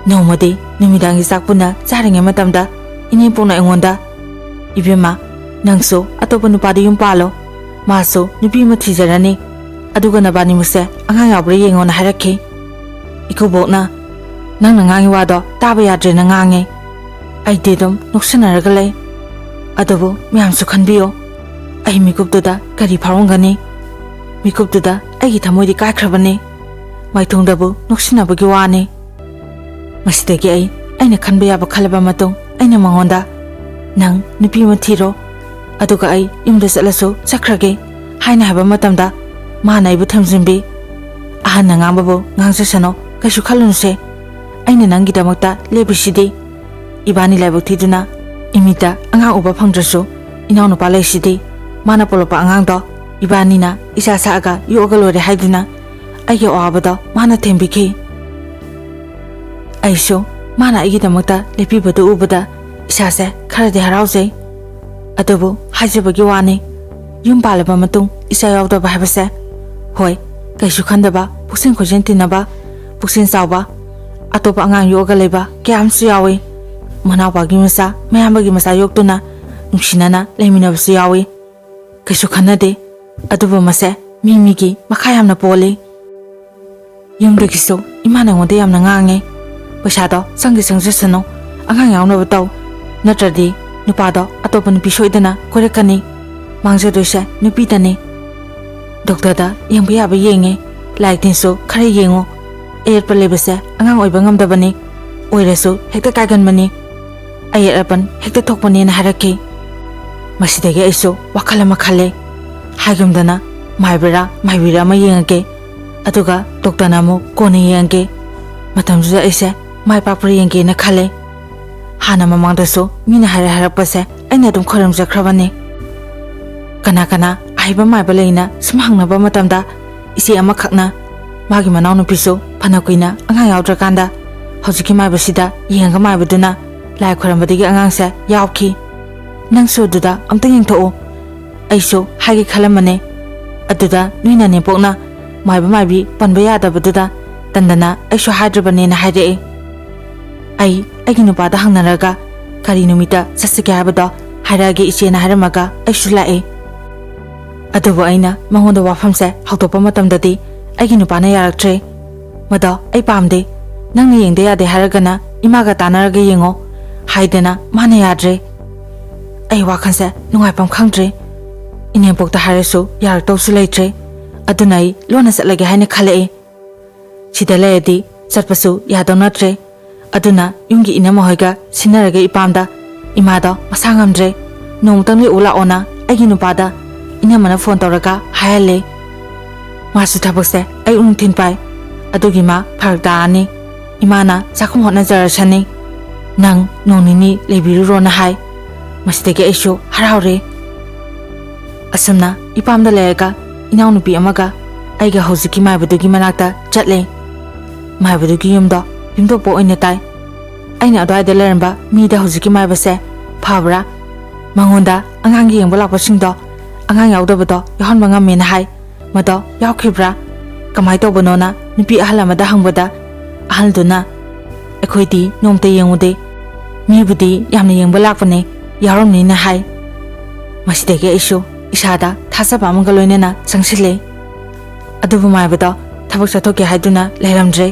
ꯅꯣꯡꯃꯗꯤ ꯅꯨꯃꯤꯗꯥꯡꯒꯤ ꯆꯥꯛ ꯄꯨꯟꯅ ꯆꯥꯔꯤꯉꯩ ꯃꯇꯝꯗ ꯏꯅꯦꯝꯄꯣꯛꯅ ꯑꯩꯉꯣꯟꯗ, ꯏꯕꯦꯝꯃ, ꯅꯪꯁꯨ ꯑꯇꯣꯞꯄ ꯅꯨꯄꯥꯗ ꯌꯨꯝ ꯄꯥꯜꯂꯣ, ꯃꯥꯁꯨ ꯅꯨꯄꯤ ꯑꯃ ꯊꯤꯖꯔꯅꯤ, ꯑꯗꯨꯒ ꯅꯕꯥꯅꯤꯃꯨꯛꯁꯦ ꯑꯉꯥꯡ ꯌꯥꯎꯕ꯭ꯔꯥ ꯌꯦꯡꯉꯣꯅ ꯍꯥꯏꯔꯛꯈꯤ꯫ ꯏꯀꯨꯕꯣꯛꯅ ꯅꯪꯅ ꯉꯥꯡꯉꯤ ꯋꯥꯗꯣ ꯇꯥꯕ ꯌꯥꯗ꯭ꯔꯦꯅ ꯉꯥꯡꯉꯦ꯫ ꯑꯩꯗꯤ ꯑꯗꯨꯝ ꯅꯣꯛꯁꯟꯅꯔꯒ ꯂꯩ꯫ ꯑꯗꯨꯕꯨ ꯃꯌꯥꯝꯁꯨ ꯈꯟꯕꯤꯌꯣ, ꯑꯩ ꯃꯤꯀꯨꯞꯇꯨꯗ ꯀꯔꯤ ꯐꯥꯎꯔꯝꯒꯅꯤ? ꯃꯤꯀꯨꯞꯇꯨꯗ ꯑꯩꯒꯤ ꯊꯃꯣꯏꯗꯤ ꯀꯥꯏꯈ꯭ꯔꯕꯅꯤ, ꯃꯥꯏꯊꯣꯡꯗꯕꯨ ꯅꯣꯛꯁꯤꯟꯅꯕꯒꯤ ꯋꯥꯅꯤ꯫ ꯃꯁꯤꯗꯒꯤ ꯑꯩꯅ ꯈꯟꯕ ꯌꯥꯕ ꯈꯜꯂꯕ ꯃꯇꯨꯡ ꯑꯩꯅ ꯃꯉꯣꯟꯗ, ꯅꯪ ꯅꯨꯄꯤ ꯑꯃ ꯊꯤꯔꯣ, ꯑꯗꯨꯒ ꯑꯩ ꯌꯨꯝꯗ ꯆꯠꯂꯁꯨ ꯆꯠꯈ꯭ꯔꯒꯦ ꯍꯥꯏꯅ ꯍꯥꯏꯕ ꯃꯇꯝꯗ ꯃꯥꯅ ꯑꯩꯕꯨ ꯊꯦꯝꯖꯤꯟꯕꯤ, ꯑꯍꯟꯅ ꯉꯥꯡꯕꯕꯨ ꯉꯥꯡꯖꯁꯅꯨ, ꯀꯩꯁꯨ ꯈꯜꯂꯨꯅꯨꯁꯦ, ꯑꯩꯅ ꯅꯪꯒꯤꯗꯃꯛꯇ ꯂꯦꯞꯄꯤꯁꯤꯗꯤ, ꯏꯕꯥꯅꯤ ꯂꯥꯏꯕꯛ ꯊꯤꯗꯨꯅ ꯏꯃꯤꯠꯇ ꯑꯉꯥꯡ ꯎꯕ ꯐꯪꯗ꯭ꯔꯁꯨ ꯏꯅꯥꯎꯅꯨꯄꯥ ꯂꯩꯁꯤꯗꯤ, ꯃꯥꯅ ꯄꯣꯛꯂꯛꯄ ꯑꯉꯥꯡꯗꯣ ꯏꯕꯥꯅꯤꯅ ꯏꯆꯥ ꯁꯛꯑꯒ ꯌꯣꯛꯑꯒ ꯂꯣꯏꯔꯦ ꯍꯥꯏꯗꯨꯅ ꯑꯩꯒꯤ ꯑꯋꯥꯕꯗꯣ ꯃꯥꯅ ꯊꯦꯝꯕꯤꯈꯤ꯫ ꯑꯩꯁꯨ ꯃꯥꯅ ꯑꯩꯒꯤꯗꯃꯛꯇ ꯂꯦꯞꯄꯤꯕꯗꯨ ꯎꯕꯗ ꯏꯁꯥꯁꯦ ꯈꯔꯗꯤ ꯍꯔꯥꯎꯖꯩ꯫ ꯑꯗꯨꯕꯨ ꯍꯥꯏꯖꯕꯒꯤ ꯋꯥꯅꯤ, ꯌꯨꯝ ꯄꯥꯜꯂꯕ ꯃꯇꯨꯡ ꯏꯆꯥ ꯌꯥꯎꯗꯕ ꯍꯥꯏꯕꯁꯦ ꯍꯣꯏ ꯀꯩꯁꯨ ꯈꯟꯗꯕ ꯄꯨꯛꯆꯦꯟ ꯈꯣꯏꯖꯦꯟ ꯇꯤꯟꯅꯕ ꯄꯨꯛꯆꯦꯟ ꯆꯥꯎꯕ ꯑꯇꯣꯞꯄ ꯑꯉꯥꯡ ꯌꯣꯛꯑꯒ ꯂꯩꯕ ꯀꯌꯥ ꯑꯃꯁꯨ ꯌꯥꯎꯏ ꯃꯅꯥꯎꯄꯥꯒꯤ ꯃꯆꯥ ꯃꯌꯥꯝꯕꯒꯤ ꯃꯆꯥ ꯌꯣꯛꯇꯨꯅ ꯅꯨꯡꯁꯤꯅꯅ ꯂꯩꯃꯤꯟꯅꯕꯁꯨ ꯌꯥꯎꯏ ꯀꯩꯁꯨ ꯈꯟꯅꯗꯦ ꯑꯗꯨꯕꯨ ꯃꯁꯦ ꯃꯤꯒꯤ ꯃꯈꯥ ꯌꯥꯝꯅ ꯄꯣꯜꯂꯤ ꯌꯨꯝꯗꯒꯤꯁꯨ ꯏꯃꯥꯅ ꯑꯩꯉꯣꯟꯗ ꯌꯥꯝꯅ ꯉꯥꯡꯉꯦ ꯄꯩꯁꯥꯗꯣ ꯆꯪꯖꯁꯅꯨ ꯑꯉꯥꯡ ꯌꯥꯎꯅꯕ ꯇꯧ ꯅꯠꯇ꯭ꯔꯗꯤ ꯅꯨꯄꯥꯗꯣ ꯑꯇꯣꯞꯄ ꯅꯨꯄꯤ ꯁꯣꯏꯗꯅ ꯀꯣꯏꯔꯛꯀꯅꯤ ꯃꯥꯡꯖꯗꯣꯏꯁꯦ ꯅꯨꯄꯤꯗꯅꯤ ꯗꯣꯛꯇꯔꯗ ꯌꯦꯡꯕ ꯌꯥꯕ ꯌꯦꯡꯉꯦ ꯂꯥꯏꯔꯤꯛ ꯇꯤꯟꯁꯨ ꯈꯔ ꯌꯦꯡꯉꯨ ꯑꯌꯦꯠꯄ ꯂꯩꯕꯁꯦ ꯑꯉꯥꯡ ꯑꯣꯏꯕ ꯉꯝꯗꯕꯅꯤ ꯑꯣꯏꯔꯁꯨ ꯍꯦꯛꯇ ꯀꯥꯏꯒꯟꯕꯅꯤ ꯑꯌꯦꯠ ꯑꯄꯟ ꯍꯦꯛꯇ ꯊꯣꯛꯄꯅꯦꯅ ꯍꯥꯏꯔꯛꯈꯤ ꯃꯁꯤꯗꯒꯤ ꯑꯩꯁꯨ ꯋꯥꯈꯜ ꯑꯃ ꯈꯜꯂꯦ ꯍꯥꯏꯒꯨꯝꯗꯅ ꯃꯥꯏꯕꯔꯥ ꯃꯥꯏꯕꯤꯔꯥ ꯑꯃ ꯌꯦꯡꯉꯒꯦ ꯑꯗꯨꯒ ꯗꯣꯛꯇꯔꯅ ꯑꯃꯨꯛ ꯀꯣꯟꯅ ꯌꯦꯡꯉꯒꯦ ꯃꯇꯝꯗꯨꯗ ꯑꯩꯁꯦ ꯃꯥꯏ ꯄꯥꯛꯄ꯭ꯔꯥ ꯌꯦꯡꯒꯦꯅ ꯈꯜꯂꯦ ꯍꯥꯟꯅ ꯃꯃꯥꯡꯗꯁꯨ ꯃꯤꯅ ꯍꯥꯏꯔꯛꯄꯁꯦ ꯑꯩꯅ ꯑꯗꯨꯝ ꯈꯣꯏꯔꯝꯖꯈ꯭ꯔꯕꯅꯤ ꯀꯅꯥ ꯑꯍꯩꯕ ꯃꯥꯏꯕ ꯂꯩꯅ ꯁꯨꯝ ꯍꯪꯅꯕ ꯃꯇꯝꯗ ꯏꯆꯦ ꯑꯃꯈꯛꯅ ꯃꯥꯒꯤ ꯃꯅꯥꯎꯅꯨꯄꯤꯁꯨ ꯐꯅ ꯀꯨꯏꯅ ꯑꯉꯥꯡ ꯌꯥꯎꯗ꯭ꯔꯀꯥꯟꯗ ꯍꯧꯖꯤꯛꯀꯤ ꯃꯥꯏꯕꯁꯤꯗ ꯌꯦꯡꯉꯒ ꯃꯥꯏꯕꯗꯨꯅ ꯂꯥꯏ ꯈꯣꯏꯔꯝꯕꯗꯒꯤ ꯑꯉꯥꯡꯁꯦ ꯌꯥꯎꯈꯤ ꯅꯪꯁꯨ ꯑꯗꯨꯗ ꯑꯝꯇ ꯌꯦꯡꯊꯣꯛꯎ ꯑꯩꯁꯨ ꯍꯥꯏꯒꯦ ꯈꯜꯂꯝꯕꯅꯦ ꯑꯗꯨꯗ ꯅꯣꯏꯅ ꯅꯦꯝꯄꯣꯛꯅ ꯃꯥꯏꯕ ꯃꯥꯏꯕꯤ ꯄꯟꯕ ꯌꯥꯗꯕꯗꯨꯗ ꯇꯟꯗꯅ ꯑꯩꯁꯨ ꯍꯥꯏꯗ꯭ꯔꯕꯅꯦꯅ ꯍꯥꯏꯔꯛꯑꯦ ꯑꯩꯒꯤ ꯅꯨꯄꯥꯗ ꯍꯪꯅꯔꯒ ꯀꯔꯤ ꯅꯨꯃꯤꯠꯇ ꯆꯠꯁꯤꯒꯦ ꯍꯥꯏꯕꯗꯣ ꯍꯥꯏꯔꯛꯑꯒꯦ ꯏꯆꯦꯅ ꯍꯥꯏꯔꯝꯃꯒ ꯑꯩꯁꯨ ꯂꯥꯛꯑꯦ ꯑꯗꯨꯕꯨ ꯑꯩꯅ ꯃꯉꯣꯟꯗ ꯋꯥꯐꯝꯁꯦ ꯍꯧꯗꯣꯛꯄ ꯃꯇꯝꯗꯗꯤ ꯑꯩꯒꯤ ꯅꯨꯄꯥꯅ ꯌꯥꯔꯛꯇ꯭ꯔꯦ ꯃꯗꯣ ꯑꯩ ꯄꯥꯝꯗꯦ ꯅꯪꯅ ꯌꯦꯡꯗ ꯌꯥꯗꯦ ꯍꯥꯏꯔꯒꯅ ꯏꯃꯥꯒ ꯇꯥꯟꯅꯔꯒ ꯌꯦꯡꯉꯣ ꯍꯥꯏꯗꯅ ꯃꯥꯅ ꯌꯥꯗ꯭ꯔꯦ ꯑꯩ ꯋꯥꯈꯜꯁꯦ ꯅꯨꯡꯉꯥꯏꯐꯝ ꯈꯪꯗ꯭ꯔꯦ ꯏꯅꯦꯝꯄꯣꯛꯇ ꯍꯥꯏꯔꯁꯨ ꯌꯥꯔꯛꯇꯧꯁꯨ ꯂꯩꯇ꯭ꯔꯦ ꯑꯗꯨꯅ ꯑꯩ ꯂꯣꯟꯅ ꯆꯠꯂꯒꯦ ꯍꯥꯏꯅ ꯈꯜꯂꯛꯑꯦ ꯁꯤꯗ ꯂꯩꯔꯗꯤ ꯆꯠꯄꯁꯨ ꯌꯥꯗꯧ ꯅꯠꯇ꯭ꯔꯦ ꯑꯗꯨꯅ ꯌꯨꯝꯒꯤ ꯏꯅꯝꯃꯍꯣꯏꯒ ꯁꯤꯟꯅꯔꯒ ꯏꯄꯥꯝꯗ ꯏꯃꯥꯗꯣ ꯃꯁꯥ ꯉꯝꯗ꯭ꯔꯦ ꯅꯣꯡꯃꯇꯪ ꯂꯦꯛꯎ ꯂꯥꯛꯑꯣꯅ ꯑꯩꯒꯤ ꯅꯨꯄꯥꯗ ꯏꯅꯝꯃꯅ ꯐꯣꯟ ꯇꯧꯔꯒ ꯍꯥꯏꯍꯜꯂꯦ ꯃꯥꯁꯨ ꯊꯕꯛꯁꯦ ꯑꯌꯨꯛ ꯅꯨꯡꯊꯤꯟ ꯄꯥꯏ ꯑꯗꯨꯒꯤ ꯃꯥ ꯐꯔꯛ ꯇꯥꯔꯅꯤ ꯏꯃꯥꯅ ꯆꯥꯛꯈꯨꯝ ꯍꯣꯠꯅꯖꯔꯁꯅꯤ ꯅꯪ ꯅꯣꯡ ꯅꯤꯅꯤ ꯂꯩꯕꯤꯔꯨꯔꯣꯅ ꯍꯥꯏ ꯃꯁꯤꯗꯒꯤ ꯑꯩꯁꯨ ꯍꯔꯥꯎꯔꯦ ꯑꯁꯨꯝꯅ ꯏꯄꯥꯝꯗ ꯂꯩꯔꯒ ꯏꯅꯥꯎꯅꯨꯄꯤ ꯑꯃꯒ ꯑꯩꯒ ꯍꯧꯖꯤꯛꯀꯤ ꯃꯥꯏꯕꯗꯨꯒꯤ ꯃꯅꯥꯛꯇ ꯆꯠꯂꯦ ꯃꯥꯏꯕꯗꯨꯒꯤ ꯌꯨꯝꯗꯣ ꯌꯨꯝꯊꯣꯛꯄ ꯑꯣꯏꯅ ꯇꯥꯏ ꯑꯩꯅ ꯑꯗꯨꯋꯥꯏꯗ ꯂꯩꯔꯝꯕ ꯃꯤꯗ ꯍꯧꯖꯤꯛꯀꯤ ꯃꯥꯏꯕꯁꯦ ꯐꯕ꯭ꯔꯥ ꯃꯉꯣꯟꯗ ꯑꯉꯥꯡꯒꯤ ꯌꯦꯡꯕ ꯂꯥꯛꯄꯁꯤꯡꯗꯣ ꯑꯉꯥꯡ ꯌꯥꯎꯗꯕꯗꯣ ꯌꯥꯎꯍꯟꯕ ꯉꯝꯃꯦꯅ ꯍꯥꯏ ꯃꯗꯣ ꯌꯥꯎꯈꯤꯕ꯭ꯔꯥ ꯀꯃꯥꯏ ꯇꯧꯕꯅꯣꯅ ꯅꯨꯄꯤ ꯑꯍꯜ ꯑꯃꯗ ꯍꯪꯕꯗ ꯑꯍꯜꯗꯨꯅ ꯑꯩꯈꯣꯏꯗꯤ ꯅꯣꯡꯃꯇ ꯌꯦꯡꯉꯨꯗꯦ ꯃꯤꯕꯨꯗꯤ ꯌꯥꯝꯅ ꯌꯦꯡꯕ ꯂꯥꯛꯄꯅꯦ ꯌꯥꯎꯔꯝꯅꯤꯅ ꯍꯥꯏ ꯃꯁꯤꯗꯒꯤ ꯑꯩꯁꯨ ꯏꯁꯥꯗ ꯊꯥꯖꯕ ꯑꯃꯒ ꯂꯣꯏꯅꯅ ꯆꯪꯁꯤꯜꯂꯦ ꯑꯗꯨꯕꯨ ꯃꯥꯏꯕꯗꯣ ꯊꯕꯛ ꯆꯠꯊꯣꯛꯀꯦ ꯍꯥꯏꯗꯨꯅ ꯂꯩꯔꯝꯗ꯭ꯔꯦ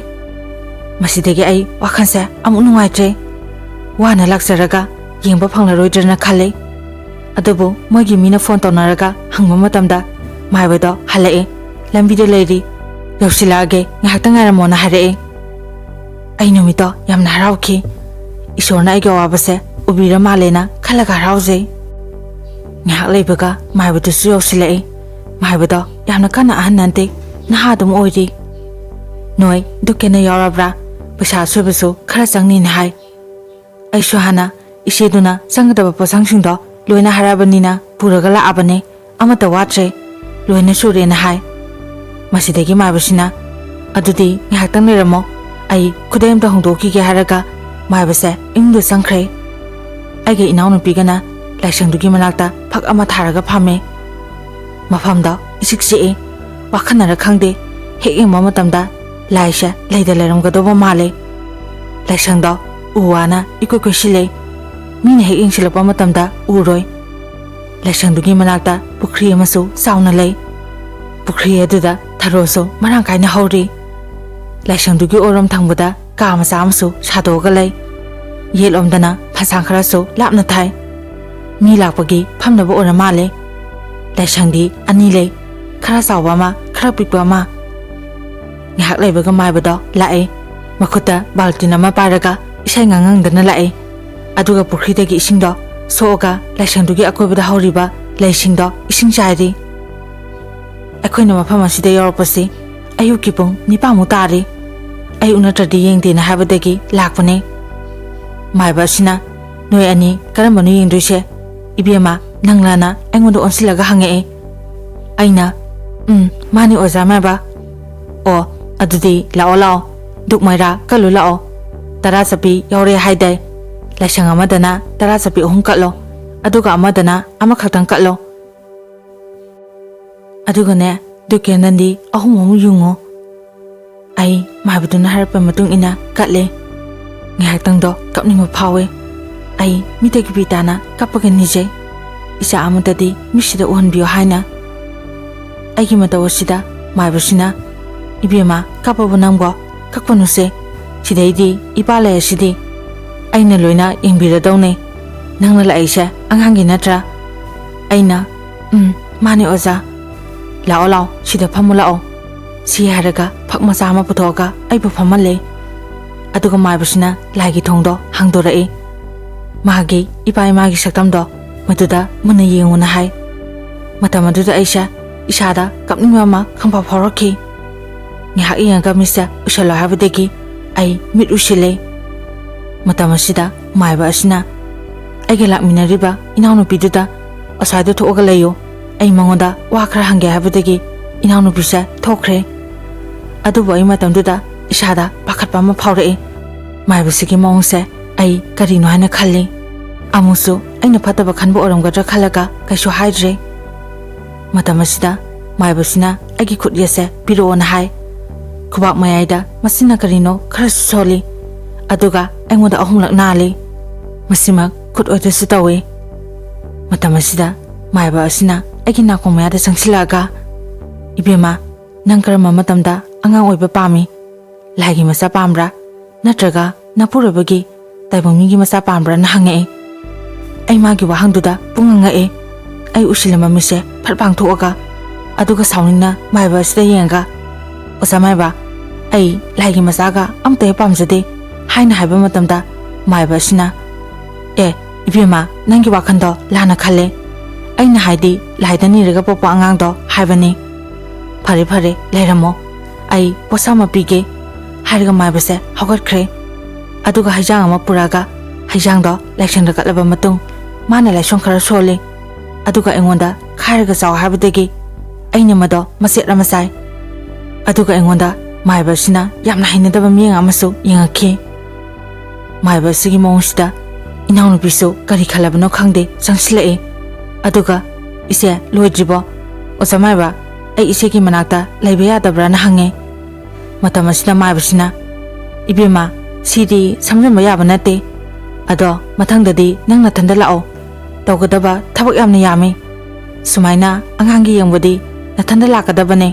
ꯃꯁꯤꯗꯒꯤ ꯑꯩ ꯋꯥꯈꯜꯁꯦ ꯑꯃꯨꯛ ꯅꯨꯡꯉꯥꯏꯇ꯭ꯔꯦ ꯋꯥꯅ ꯂꯥꯛꯆꯔꯒ ꯌꯦꯡꯕ ꯐꯪꯂꯔꯣꯏꯗ꯭ꯔꯅ ꯈꯜꯂꯦ ꯑꯗꯨꯕꯨ ꯃꯣꯏꯒꯤ ꯃꯤꯅ ꯐꯣꯟ ꯇꯧꯅꯔꯒ ꯍꯪꯕ ꯃꯇꯝꯗ ꯃꯥꯏꯕꯗꯣ ꯍꯜꯂꯛꯑꯦ ꯂꯝꯕꯤꯗ ꯂꯩꯔꯤ ꯌꯧꯁꯤꯜꯂꯛꯑꯒꯦ ꯉꯥꯏꯍꯥꯛꯇ ꯉꯥꯏꯔꯝꯃꯣꯅ ꯍꯥꯏꯔꯛꯑꯦ ꯑꯩ ꯅꯨꯃꯤꯠꯇꯣ ꯌꯥꯝꯅ ꯍꯔꯥꯎꯈꯤ ꯏꯁꯣꯔꯅ ꯑꯩꯒꯤ ꯑꯋꯥꯕꯁꯦ ꯎꯕꯤꯔ ꯃꯥꯜꯂꯦꯅ ꯈꯜꯂꯒ ꯍꯔꯥꯎꯖꯩ ꯉꯥꯏꯍꯥꯛ ꯂꯩꯕꯒ ꯃꯥꯏꯕꯗꯨꯁꯨ ꯌꯧꯁꯤꯜꯂꯛꯑꯦ ꯃꯥꯏꯕꯗꯣ ꯌꯥꯝꯅ ꯀꯟꯅ ꯑꯍꯟ ꯅꯠꯇꯦ ꯅꯍꯥ ꯑꯗꯨꯝ ꯑꯣꯏꯔꯤ ꯅꯣꯏ ꯗꯨꯀꯦꯟꯅ ꯌꯥꯎꯔꯕ꯭ꯔꯥ ꯄꯩꯁꯥ ꯑꯁꯣꯏꯕꯁꯨ ꯈꯔ ꯆꯪꯅꯤꯅ ꯍꯥꯏ ꯑꯩꯁꯨ ꯍꯥꯟꯅ ꯏꯆꯦꯗꯨꯅ ꯆꯪꯒꯗꯕ ꯄꯣꯠꯁꯪꯁꯤꯡꯗꯣ ꯂꯣꯏꯅ ꯍꯥꯏꯔꯕꯅꯤꯅ ꯄꯨꯔꯒ ꯂꯥꯛꯑꯕꯅꯦ ꯑꯃꯠꯇ ꯋꯥꯠꯇ꯭ꯔꯦ ꯂꯣꯏꯅ ꯁꯨꯔꯦꯅ ꯍꯥꯏ ꯃꯁꯤꯗꯒꯤ ꯃꯥꯏꯕꯁꯤꯅ ꯑꯗꯨꯗꯤ ꯉꯥꯏꯍꯥꯛꯇꯪ ꯂꯩꯔꯝꯃꯣ ꯑꯩ ꯈꯨꯗꯩ ꯑꯃꯇ ꯍꯣꯡꯗꯣꯛꯈꯤꯒꯦ ꯍꯥꯏꯔꯒ ꯃꯥꯏꯕꯁꯦ ꯏꯃꯨꯡꯗ ꯆꯪꯈ꯭ꯔꯦ ꯑꯩꯒꯤ ꯏꯅꯥꯎꯅꯨꯄꯤꯒꯅ ꯂꯥꯏꯁꯪꯗꯨꯒꯤ ꯃꯅꯥꯛꯇ ꯐꯛ ꯑꯃ ꯊꯥꯔꯒ ꯐꯝꯃꯦ ꯃꯐꯝꯗꯣ ꯏꯆꯤꯛ ꯆꯤꯛꯏ ꯋꯥꯈꯟꯅꯔ ꯈꯪꯗꯦ ꯍꯦꯛ ꯌꯦꯡꯕ ꯃꯇꯝꯗ ꯂꯥꯏꯁꯦ ꯂꯩꯗ ꯂꯩꯔꯝꯒꯗꯧꯕ ꯃꯥꯜꯂꯦ ꯂꯥꯏꯁꯪꯗꯣ ꯎ ꯋꯥꯅ ꯏꯀꯣꯏ ꯀꯣꯏꯁꯤꯜꯂꯦ ꯃꯤꯅ ꯍꯦꯛ ꯌꯦꯡꯁꯤꯜꯂꯛꯄ ꯃꯇꯝꯗ ꯎꯔꯣꯏ ꯂꯥꯏꯁꯪꯗꯨꯒꯤ ꯃꯅꯥꯛꯇ ꯄꯨꯈ꯭ꯔꯤ ꯑꯃꯁꯨ ꯆꯥꯎꯅ ꯂꯩ ꯄꯨꯈ꯭ꯔꯤ ꯑꯗꯨꯗ ꯊꯔꯣꯁꯨ ꯃꯔꯥꯡ ꯀꯥꯏꯅ ꯍꯧꯔꯤ ꯂꯥꯏꯁꯪꯗꯨꯒꯤ ꯑꯣꯏꯔꯣꯝ ꯊꯪꯕꯗ ꯀꯥ ꯃꯆꯥ ꯑꯃꯁꯨ ꯁꯥꯗꯣꯛꯑꯒ ꯂꯩ ꯌꯦꯠꯂꯣꯝꯗꯅ ꯐꯟꯁꯥꯡ ꯈꯔꯁꯨ ꯂꯥꯞꯅ ꯊꯥꯏ ꯃꯤ ꯂꯥꯛꯄꯒꯤ ꯐꯝꯅꯕ ꯑꯣꯏꯔ ꯃꯥꯜꯂꯦ ꯂꯥꯏꯁꯪꯗꯤ ꯑꯅꯤ ꯂꯩ ꯈꯔ ꯆꯥꯎꯕ ꯑꯃ ꯈꯔ ꯄꯤꯛꯄ ꯑꯃ ꯉꯥꯏꯍꯥꯛ ꯂꯩꯕꯒ ꯃꯥꯏꯕꯗꯣ ꯂꯥꯛꯑꯦ ꯃꯈꯨꯠꯇ ꯕꯥꯜꯇꯤꯟ ꯑꯃ ꯄꯥꯏꯔꯒ ꯏꯁꯩ ꯉꯪꯉꯪꯗꯅ ꯂꯥꯛꯑꯦ ꯑꯗꯨꯒ ꯄꯨꯈ꯭ꯔꯤꯗꯒꯤ ꯏꯁꯤꯡꯗꯣ ꯁꯣꯛꯑꯒ ꯂꯥꯏꯁꯪꯗꯨꯒꯤ ꯑꯀꯣꯏꯕꯗ ꯍꯧꯔꯤꯕ ꯂꯩꯁꯤꯡꯗꯣ ꯏꯁꯤꯡ ꯆꯥꯏꯔꯤ ꯑꯩꯈꯣꯏꯅ ꯃꯐꯝ ꯑꯁꯤꯗ ꯌꯧꯔꯛꯄꯁꯤ ꯑꯌꯨꯛꯀꯤ ꯄꯨꯡ 9 ꯇꯥꯔꯤ ꯑꯩ ꯎꯅꯗ꯭ꯔꯗꯤ ꯌꯦꯡꯗꯦꯅ ꯍꯥꯏꯕꯗꯒꯤ ꯂꯥꯛꯄꯅꯦ ꯃꯥꯏꯕ ꯑꯁꯤꯅ ꯅꯣꯏ ꯑꯅꯤ ꯀꯔꯝꯕꯅꯣ ꯌꯦꯡꯗꯣꯏꯁꯦ 이비에마 낭라나 앵원도 온실라가 항해 아이나 많이 오자 말봐 아두디 라오 둑마이라 깔루 라오 따라잡이 여래 하이데 라샹 아마다나 따라잡이 홍 깔로 아두가 아마다나 아마 카탄 깔로 ꯑꯗꯨꯒꯅꯦ ꯗꯨꯀꯦꯟꯗꯟꯗꯤ ꯑꯍꯨꯝ ꯌꯨꯡꯉꯣ ꯑꯩ ꯃꯥꯏꯕꯗꯨꯅ ꯍꯥꯏꯔꯛꯄ ꯃꯇꯨꯡ ꯏꯟꯅ ꯀꯠꯂꯦ ꯉꯥꯏꯍꯥꯛꯇꯪꯗꯣ ꯀꯞꯅꯤꯡꯕ ꯐꯥꯎꯋꯦ ꯑꯩ ꯃꯤꯇꯒꯤ ꯄꯤ ꯇꯥꯅ ꯀꯞꯄꯒ ꯅꯤꯖꯩ ꯏꯆꯥ ꯑꯃꯗꯗꯤ ꯃꯤꯠꯁꯤꯗ ꯎꯍꯟꯕꯤꯌꯣ ꯍꯥꯏꯅ ꯑꯩꯒꯤ ꯃꯇꯧ ꯑꯁꯤꯗ ꯃꯥꯏꯕꯁꯤꯅ 이비마 까빠부 남고 kakpanuse sidaidi ipala asidi aina loina ingbiradawne nangna laisa anghangi natra aina mani oza lao lao sida phamulao si haraga phakmacha ama puthoga aibu phamalle aduga maibusina laigi thongdo hangdorai magi ipai magi saktamdo maduda muna yenguna hai matamaduda aisha isada kapningma ma khangpa phorokhi ngihak yenga misa usalo habadegi ai mit usile matamasida maiba asina aige lakminariba inawnu piduda asaido thoga layo ai mangoda wa khara hange habadegi inawnu bisa thokre adubo ai matamduda isada pakhatpa ma phawre maibasigi mongse ai karino hana khalli amusu aina phataba khanbo oramgadra khalaga kaisu haidre matamasida maibasina agi khudyase piro na hai kubak mayayda masina karino khara soli aduga aingoda ahumlak nali masimak khut oidasu tawe matamasida maiba asina agi nakomayada sangsilaga ibema nang karama matamda angang oiba pami lagi masa pamra natraga napurabagi taibongmigi masa pamra na hange ai magi wahangduda punganga ai usilama mise pharpang thoga aduga saunina maiba sida yenga osamaiba ai lagi masaga amte pamjade haina haiba matamda maiba sina ibema nangi wakhando lana khale aina haidi laidani rega popa angangdo haibani phare phare leiramo ai posama pige haiga maibase haugatkhre aduga haijang ama puraga haijangdo laisangda katlaba matung mana laisong khara sole aduga engonda khairaga chaw habadegi aina mado maset ramasai aduga engonda maibasina yamna hainadaba miyang amasu yangakhi maibasigi mongshida inawnu bisu kari khalabano khangde changsilae aduga ise loidribo osamaiba ai isegi manakta laiba yadabra na hange matamasina maibasina ibema sidi samjamba yaba nate ado mathangdadi nangna thanda lao tawgadaba thabak yamna yami sumaina angangi yangbodi nathanda lakadabane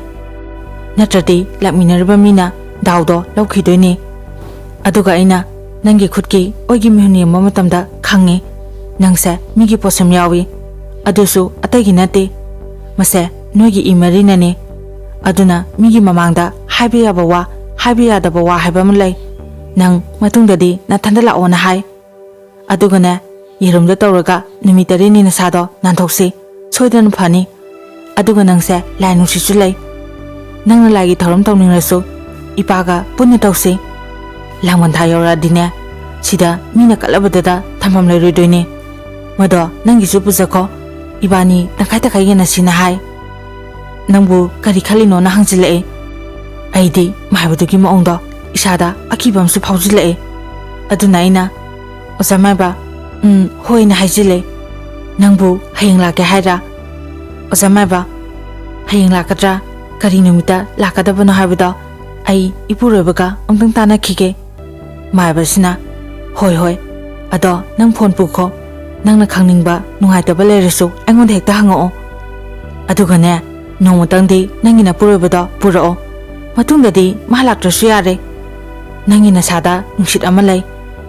natrati lakminarba mina dawdo lawkhidoine aduga aina nangi khutki oigi mihuni mamatamda khange nangsa migi posam yawi adusu atagi nate mase noigi imari nane aduna migi mamangda haibe yabawa haibe yadabawa haibamlai nang matungdadi nathanda laona hai adugana yerumda tawraga numitari ni nasado nanthokse soidan phani aduga nangse lainu sichulai nangna lagi thorom tawningrasu ipaga punna tawse langwan thayora dine sida mina kalabadada thamam leiroidoine mado nangi su puzako ibani takai takai gena sina hai nangbu kari khalino na hangjilae aidi maibudugi maongdo isada akibam su phaujilae aduna ina osamaiba hoina haijile nangbu hayeng lake haira osamaiba hayeng lakadra kari numita lakadabano haibada ai ipurebaga amtang tana khige maibasina hoi ado nang phone pukho nangna khangningba nungaitaba leresu aingon hekta hango adugane nomotangdi nangina purebada purao matungdadi mahalaktrasu yare nangina sada nungsit amalai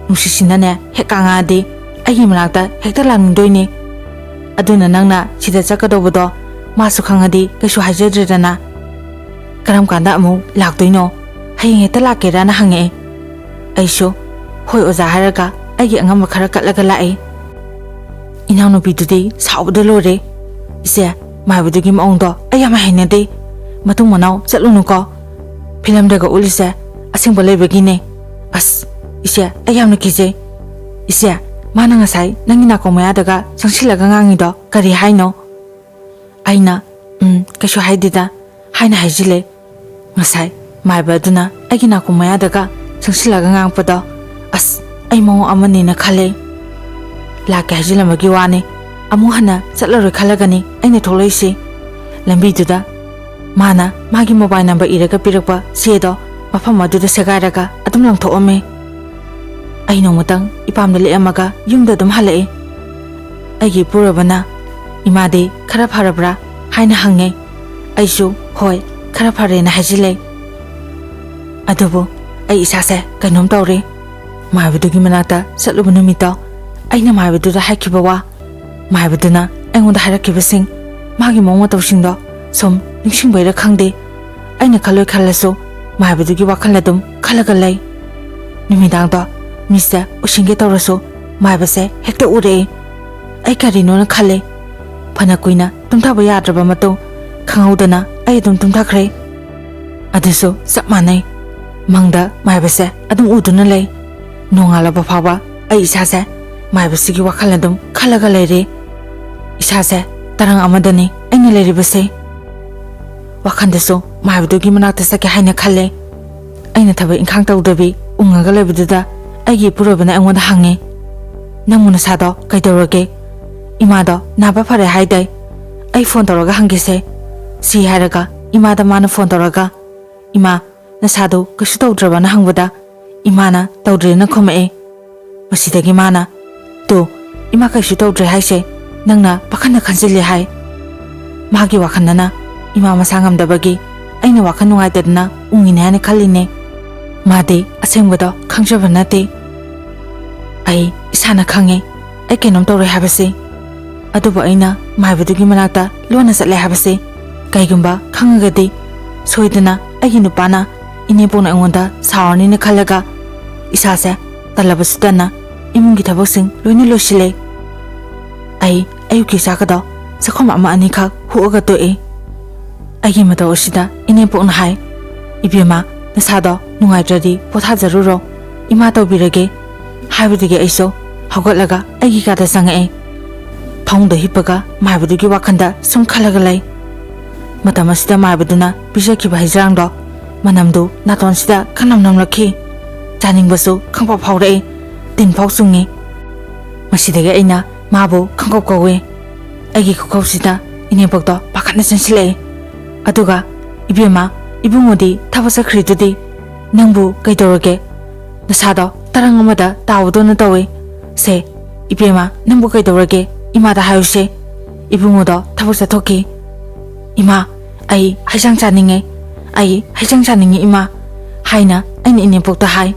nungsisinane hekangadi agi manakta hekta langdoine aduna nangna sida chakadobado masu khangadi kaisu haijadredana karam kanda amu lakdoino hayeng heta lakera na hange aisho hoi oza haraga agi angam khara katlaga lae inawno bidudi saubda lore ise maibudugi maongdo ayama hainade matung manau chatlunu ko film daga ulise asingba lebagine as ise ayamna kije ise mana ngasai nangina komaya daga sangsilaga ngangido kari haino aina kashu haidida haina haijile ngasai maibaduna agina komaya daga sangsilaga ngangpado as ai mo amani na khale la ka hajila magi wane amu hana chatlaroi khalagani aina tholoisi lambi duda Mana magi mobile number iraga pirakpa sedo mafam aduda segairaga adum langthoame. Ai nongmatang ipamda leamaga yumda dum halae. Aigi purabana imade khara pharabra haina hange. Aisu hoi khara phare na hajile. Adubo ai isase kainom tawre. Maibadugi manata satluba numito aina maibaduda haikiba wa. Maibaduna aingonda hairakibasing magi mawma tawsingdo som ningsingbaira khangde. Aina khaloi khalasu maibadugi wakhaladum khalaga lay. Numidangdo Mr. Ushinge tawrasu maibase hekta ure. Ai karino na khale. Phana kuina tumthaba yadraba mato khanghaudana ai dum tumthakre. Adusu sap manai. Mangda maibase adum uduna lay. Nongala bafawa ai isase maibasigi wakhaladum khalaga layre. Isase tarang amadani aina layribase. Wakhandasu maibadugi manakta sake haina khale. Aina thaba inkhang tawdabi ungaga laybaduda aigi purabana aingonda hange. Namuna sado kaidawrage. Imado naba phare haidai. Ai phone tawraga hangese. Si haraga imada mana phone tawraga. Ima nasado kasu tawdraba na hangbada. Imana tawdre na khomae. Masidagi mana to ima kasu tawdre haise nangna pakhana khanjile hai. Magi wakhanana ima masangamdabagi aina wakhan nungaitadna ungine hane khalline. Made asengbado khangjaba nate. Ai isana khange ai kenom tawre habase. Adubo aina maibadugi manakta lona satle habase. Kaigumba khangagadi soidana aigi nupana inepona aingonda sawarni na khalaga isase talabasudana imungi thabasing loina losile. Ai ayuki sakado sakhom ama ani khak huaga toe. Aigi mataw asida inepona hai. Ibema nasado nungaidradi potha jaruro ima tawbirage haibadigi aiso hawgatlaga aigi kada sangae. Phangda hipaga maibadugi wakhanda sum khalaga lay. Matam asida maibaduna bijakhiba haijrangdo manamdu naton sida khanam namlakhi. Chaningbasu khangpa phawre tin phaw sungi. Masidagi aina mabu khangkop kawe. Aigi khukhausida inepokdo pakhatna chansile. Aduga ibema ibungodi thabasakridudi nangbu kaidorage. Nasado tarang amada tawdo na tawe. Se ibema nangbu kaidorage imada hayuse. Ibungodo thabasa thoki. Ima ai haijang chaninge. Ai haijang chaninge ima. Haina aina inepokta hai.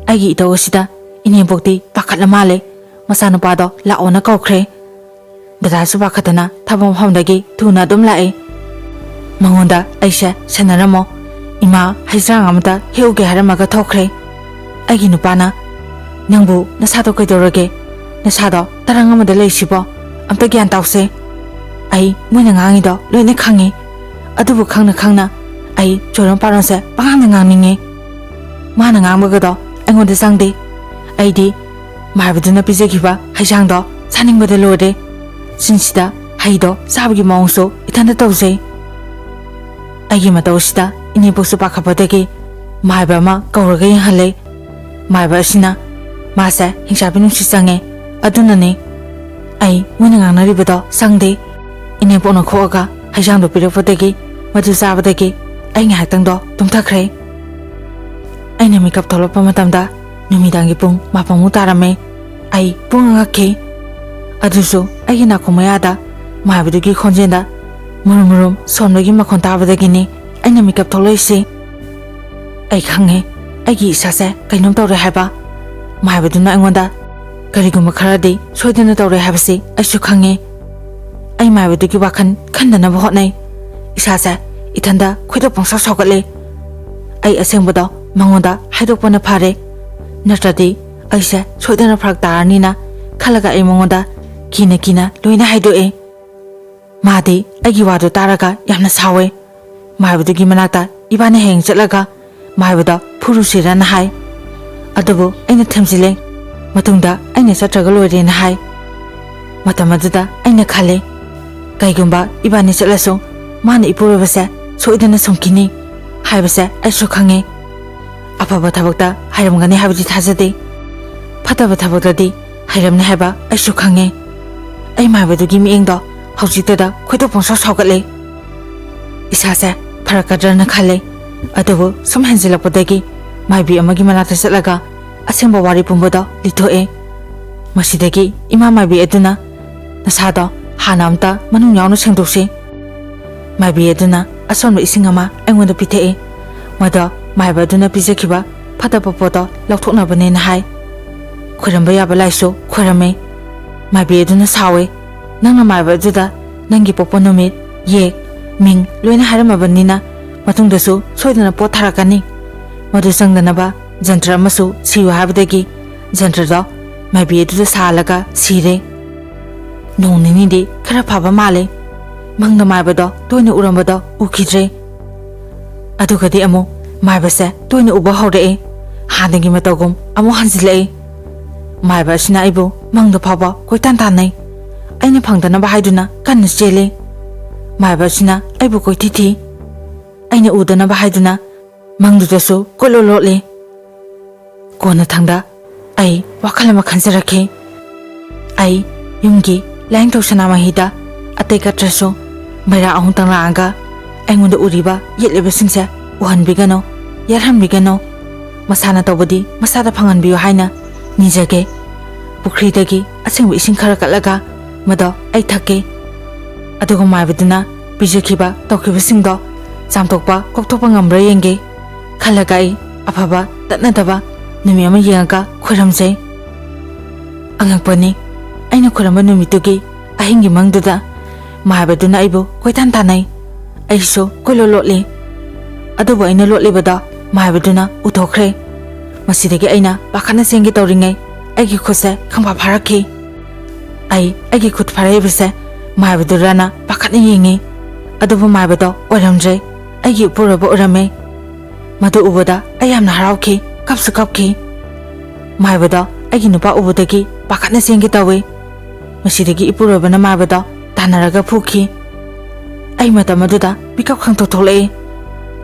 Aigi itawasida inepokti pakhatla male. Masana pado laona kaukre. Dadasu pakhatana thabam hamdagi thuna dum lae. Mangonda aisha sanaramo. Ima haijang amada heuge haramaga thokre. Aigi nupana nangbu nasado kaidorage. Nasado tarang amada leisibo amta gyan tawse. Ai moina ngangido loina khangi. Adubu khangna khangna ai choram paranse pangana ngangninge. Mana ngangbagado aingonda sangde. Aidi maibaduna pijakhiba haijangdo saningbada lore. Sinsida haido sabagi maungso itanda tawse. Aigi matawsida inepoksu pakhapadagi maiba ma kauraga yanghale. Maiba asina mase hingsabi nungsi change. Adunani ai moina ngangnaribado sangde. Inepokna khoaga haijangdo pirakpadagi madu sabadagi ai ngahaktangdo tumthakre. Aina makeup tholapa matamda numidangi pung mapamu tarame. Ai pung angakhi. Adusu aigi nakomayada maibadugi khonjenda murum sonbagi makhon tabadagini aina makeup tholoisi. Ai khange aigi isase kainom tawre haiba. Maibaduna aingonda kariguma kharadi soidana tawre haibasi aisu khange. Ai maibadugi wakhan khandanaba hotnai. Isase itanda khoidok pangsa sogatle. Ai asengbado mangonda haidokpana phare. Natradi aise soidana pharak taranina khalaga ai mangonda kina loina haidoe. Madi aigi wado taraga yamna sawe. Maibadugi manakta ibane heng chatlaga maibada phurusira na hai. Adubu aina thamjile. Matungda aina chatraga loire na hai. Matamaduda aina khale. Kaigumba ibane chatlaso mana ipurabase soidana somkini haibase aisu khange. Afaba thabakta hairamgani habji thajade. Phataba thabakdadi hairamne haiba aisu khange. Ai maibadugi miengdo haujitada khoidok pangsa sogatle. इसासे फरकद्रना खले अदुबु सुम हेंजिलपदगी माइबी अमगी मनाता चलगा असेंबा वारी पुंबदो लिथोए मसिदगी इमा माइबी अदुना नसादो हाना अमता मनुंग यावनो सेंदोक्सि माइबी अदुना असोनबा इसिंग अमा अइंगोंदा पिथेए मदो माइबा अदुना पिजखिबा फतबा पोतो लौथोकनाबने न हाय खोरंबा याबा lyso खोरमे माइबी अदुना Save नंगना माइबा अदुदा नंगी पोपो नुमित ये मिंग लोइना हारमबनिना मतुंगदसु सोइदना पोत थारकनी मधु संगदनबा जंत्र अमसु सियु हाबदगी जंत्रदो माइबी अदुदा सालगा सिरे नोंनिनिदि खरा फाबा माले मंगना माइबदो तोइना उरमबदो उखिद्रे अदुगदि अमो माइबसे तोइना उबा हौरए हादगी मतगुम अमो हंजिले माइबा सिना आइबु मंगदो फाबा कोइतान तानै अइना फंगदनबा हाइदुना कन्न चेले माइबा सिना आइबु कोइथिथि अइना उदनबा हाइदुना मंगदुदसु कोलोलोले कोना थंगदा अइ वाखलमा खंजरखे अइ युमगी लाइन तौसना महिदा अतै कट्रसु मैरा अहुं तंगलांगा अइंगुंदा उरिबा येलेबसिंगसे उहनबिगनो यारहनबिगनो मसाना तौबदी मसादा फंगनबियो हाइना निजगे पुखरीदगी असेंबु इसिंग खरा कलगा मदो अइ थके अदुगो माइबदुना पिजखिबा तौखिबसिंगदो चामतोकपा कोक्थोकपा ngambra yenge खलगा अइ अफबा तत्नदबा नुमि अमा येंगा खोरमजे अंगपनी अइना खोरम नुमितुगी अहिंगी मंगदुदा माइबदुना आइबु कोइतान तानै अइसो कोलोलोले अदुबो अइना लोलेबदा माइबदुना उथोखरे मसिदगी अइना पाखना सेंगे तौरिङै अइगी खुसे खंबा फारखि अइगी खुद फारैबसे माइबदुराना पाखना येंगे अदुबो माइबदो ओरमजे अइगी पुरबो ओरमे मदु उबदा अयामना हराउखि कपसु कपखि माइबदो अइगी नुपा उबदगी पाखना सेंगे तवे मसिदगी इपुरबना माइबदो तानरगा फुखि अइ मतमदुदा पिकअप खंथो थोले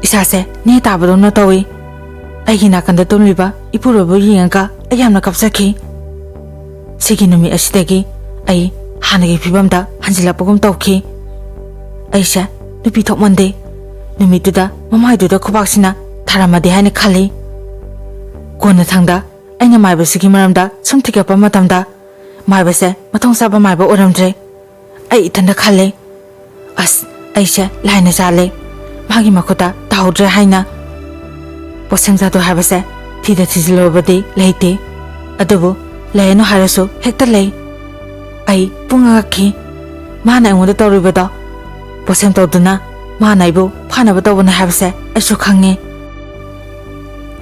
इसासे ने ताबदो न तवे अइगी नाकंदा तुमलिबा इपुरबो येंगा अयामना कपसखि सिगी नुमि असिदगी अइ हानगी फिबमदा हंजिलापगुम तौखि अइसे नुपि थोकमंदे नुमितुदा ममाइदुदा खुबाक्सिना थारामदे हाइना खाली कोना थंगदा अइना माइबसिगी मरमदा सुमथिगपा मतमदा माइबसे मथोंसाबा माइबा ओरमद्रे अइ इथंदा खाले अस अइसे लाइना जाले मागी मखुता ताहुद्रे हाइना पोसेंगजादो हाबसे थिदा थिजिलोबदे लेते अदुबो लेनो हारसो हेक्ता ले अइ पुंगाखि माना अंगोदा तौरिबदा पोसें तौदुना माना इबो फानबा तौबना हाबसे अइसु खंगे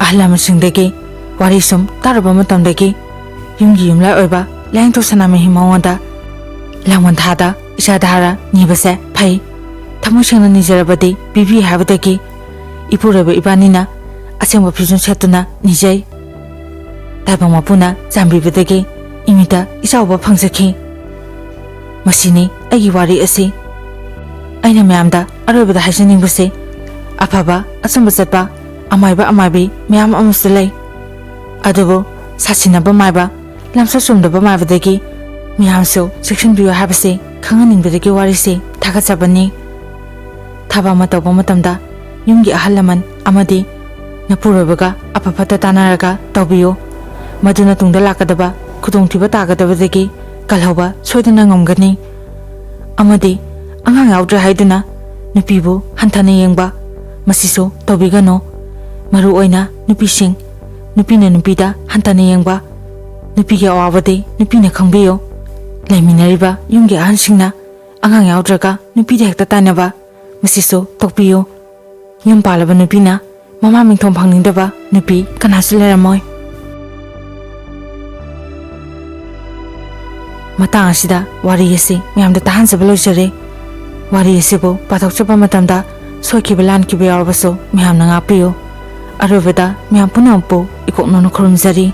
अहलामसिंगदगी वारिसुम तारबा मतमदगी युंगी युमला ओइबा लाइन तौसनामे हिमावंदा लांगवंथादा इसादारा निबसे फै थमुसेंना निजरबदि बिबि हाबदगी इपुरबा इबानिना असेंबा फिजुन सेतुना निजै ताइबा मपुना जाम्बिबदगी इमिता इसावबा फंजखि मसिनी अइगी वारी असि अइना म्यामदा अरोबदा हाइजनिंगबसे अफबा असंबा चतपा अमाइबा अमाइबी म्याम अमसु लै अदुबो सासिनबा माइबा lamsa sumdaba maibadagi miyamsu section biyo habase khanganingbadagi warisi thakachabani thaba matawba matamda yumgi ahalaman amadi napurobaga apapata tanaraga tawbiyo maduna tungda lakadaba khudongthiba tagadabadagi kalhauba soidana ngamgani amadi angang yaudra haiduna nupibu hanthana yengba masisu tawbigano maru oina nupising nupina nupida hanthana yengba नुपीगे अवाबदे नुपीना खंबियो लेमिनरिबा युंगे अहनसिंगना अंगांग याउद्रगा नुपीदे हेक्ता तानबा मसिसो तोकपियो युम पालबा नुपीना ममा मिंथोम फंगनिंदबा नुपी कनासु लेरमोय मतंग असिदा वारी यसि म्यामदा तहानसबा लोइजरे वारी यसिबो पाथोकचबा मतमदा सोइखिबा लानखिबा यावबसो म्यामना ngapiyo अरोबदा म्याम पुनमपो इकोकनोनो खुरुमजरी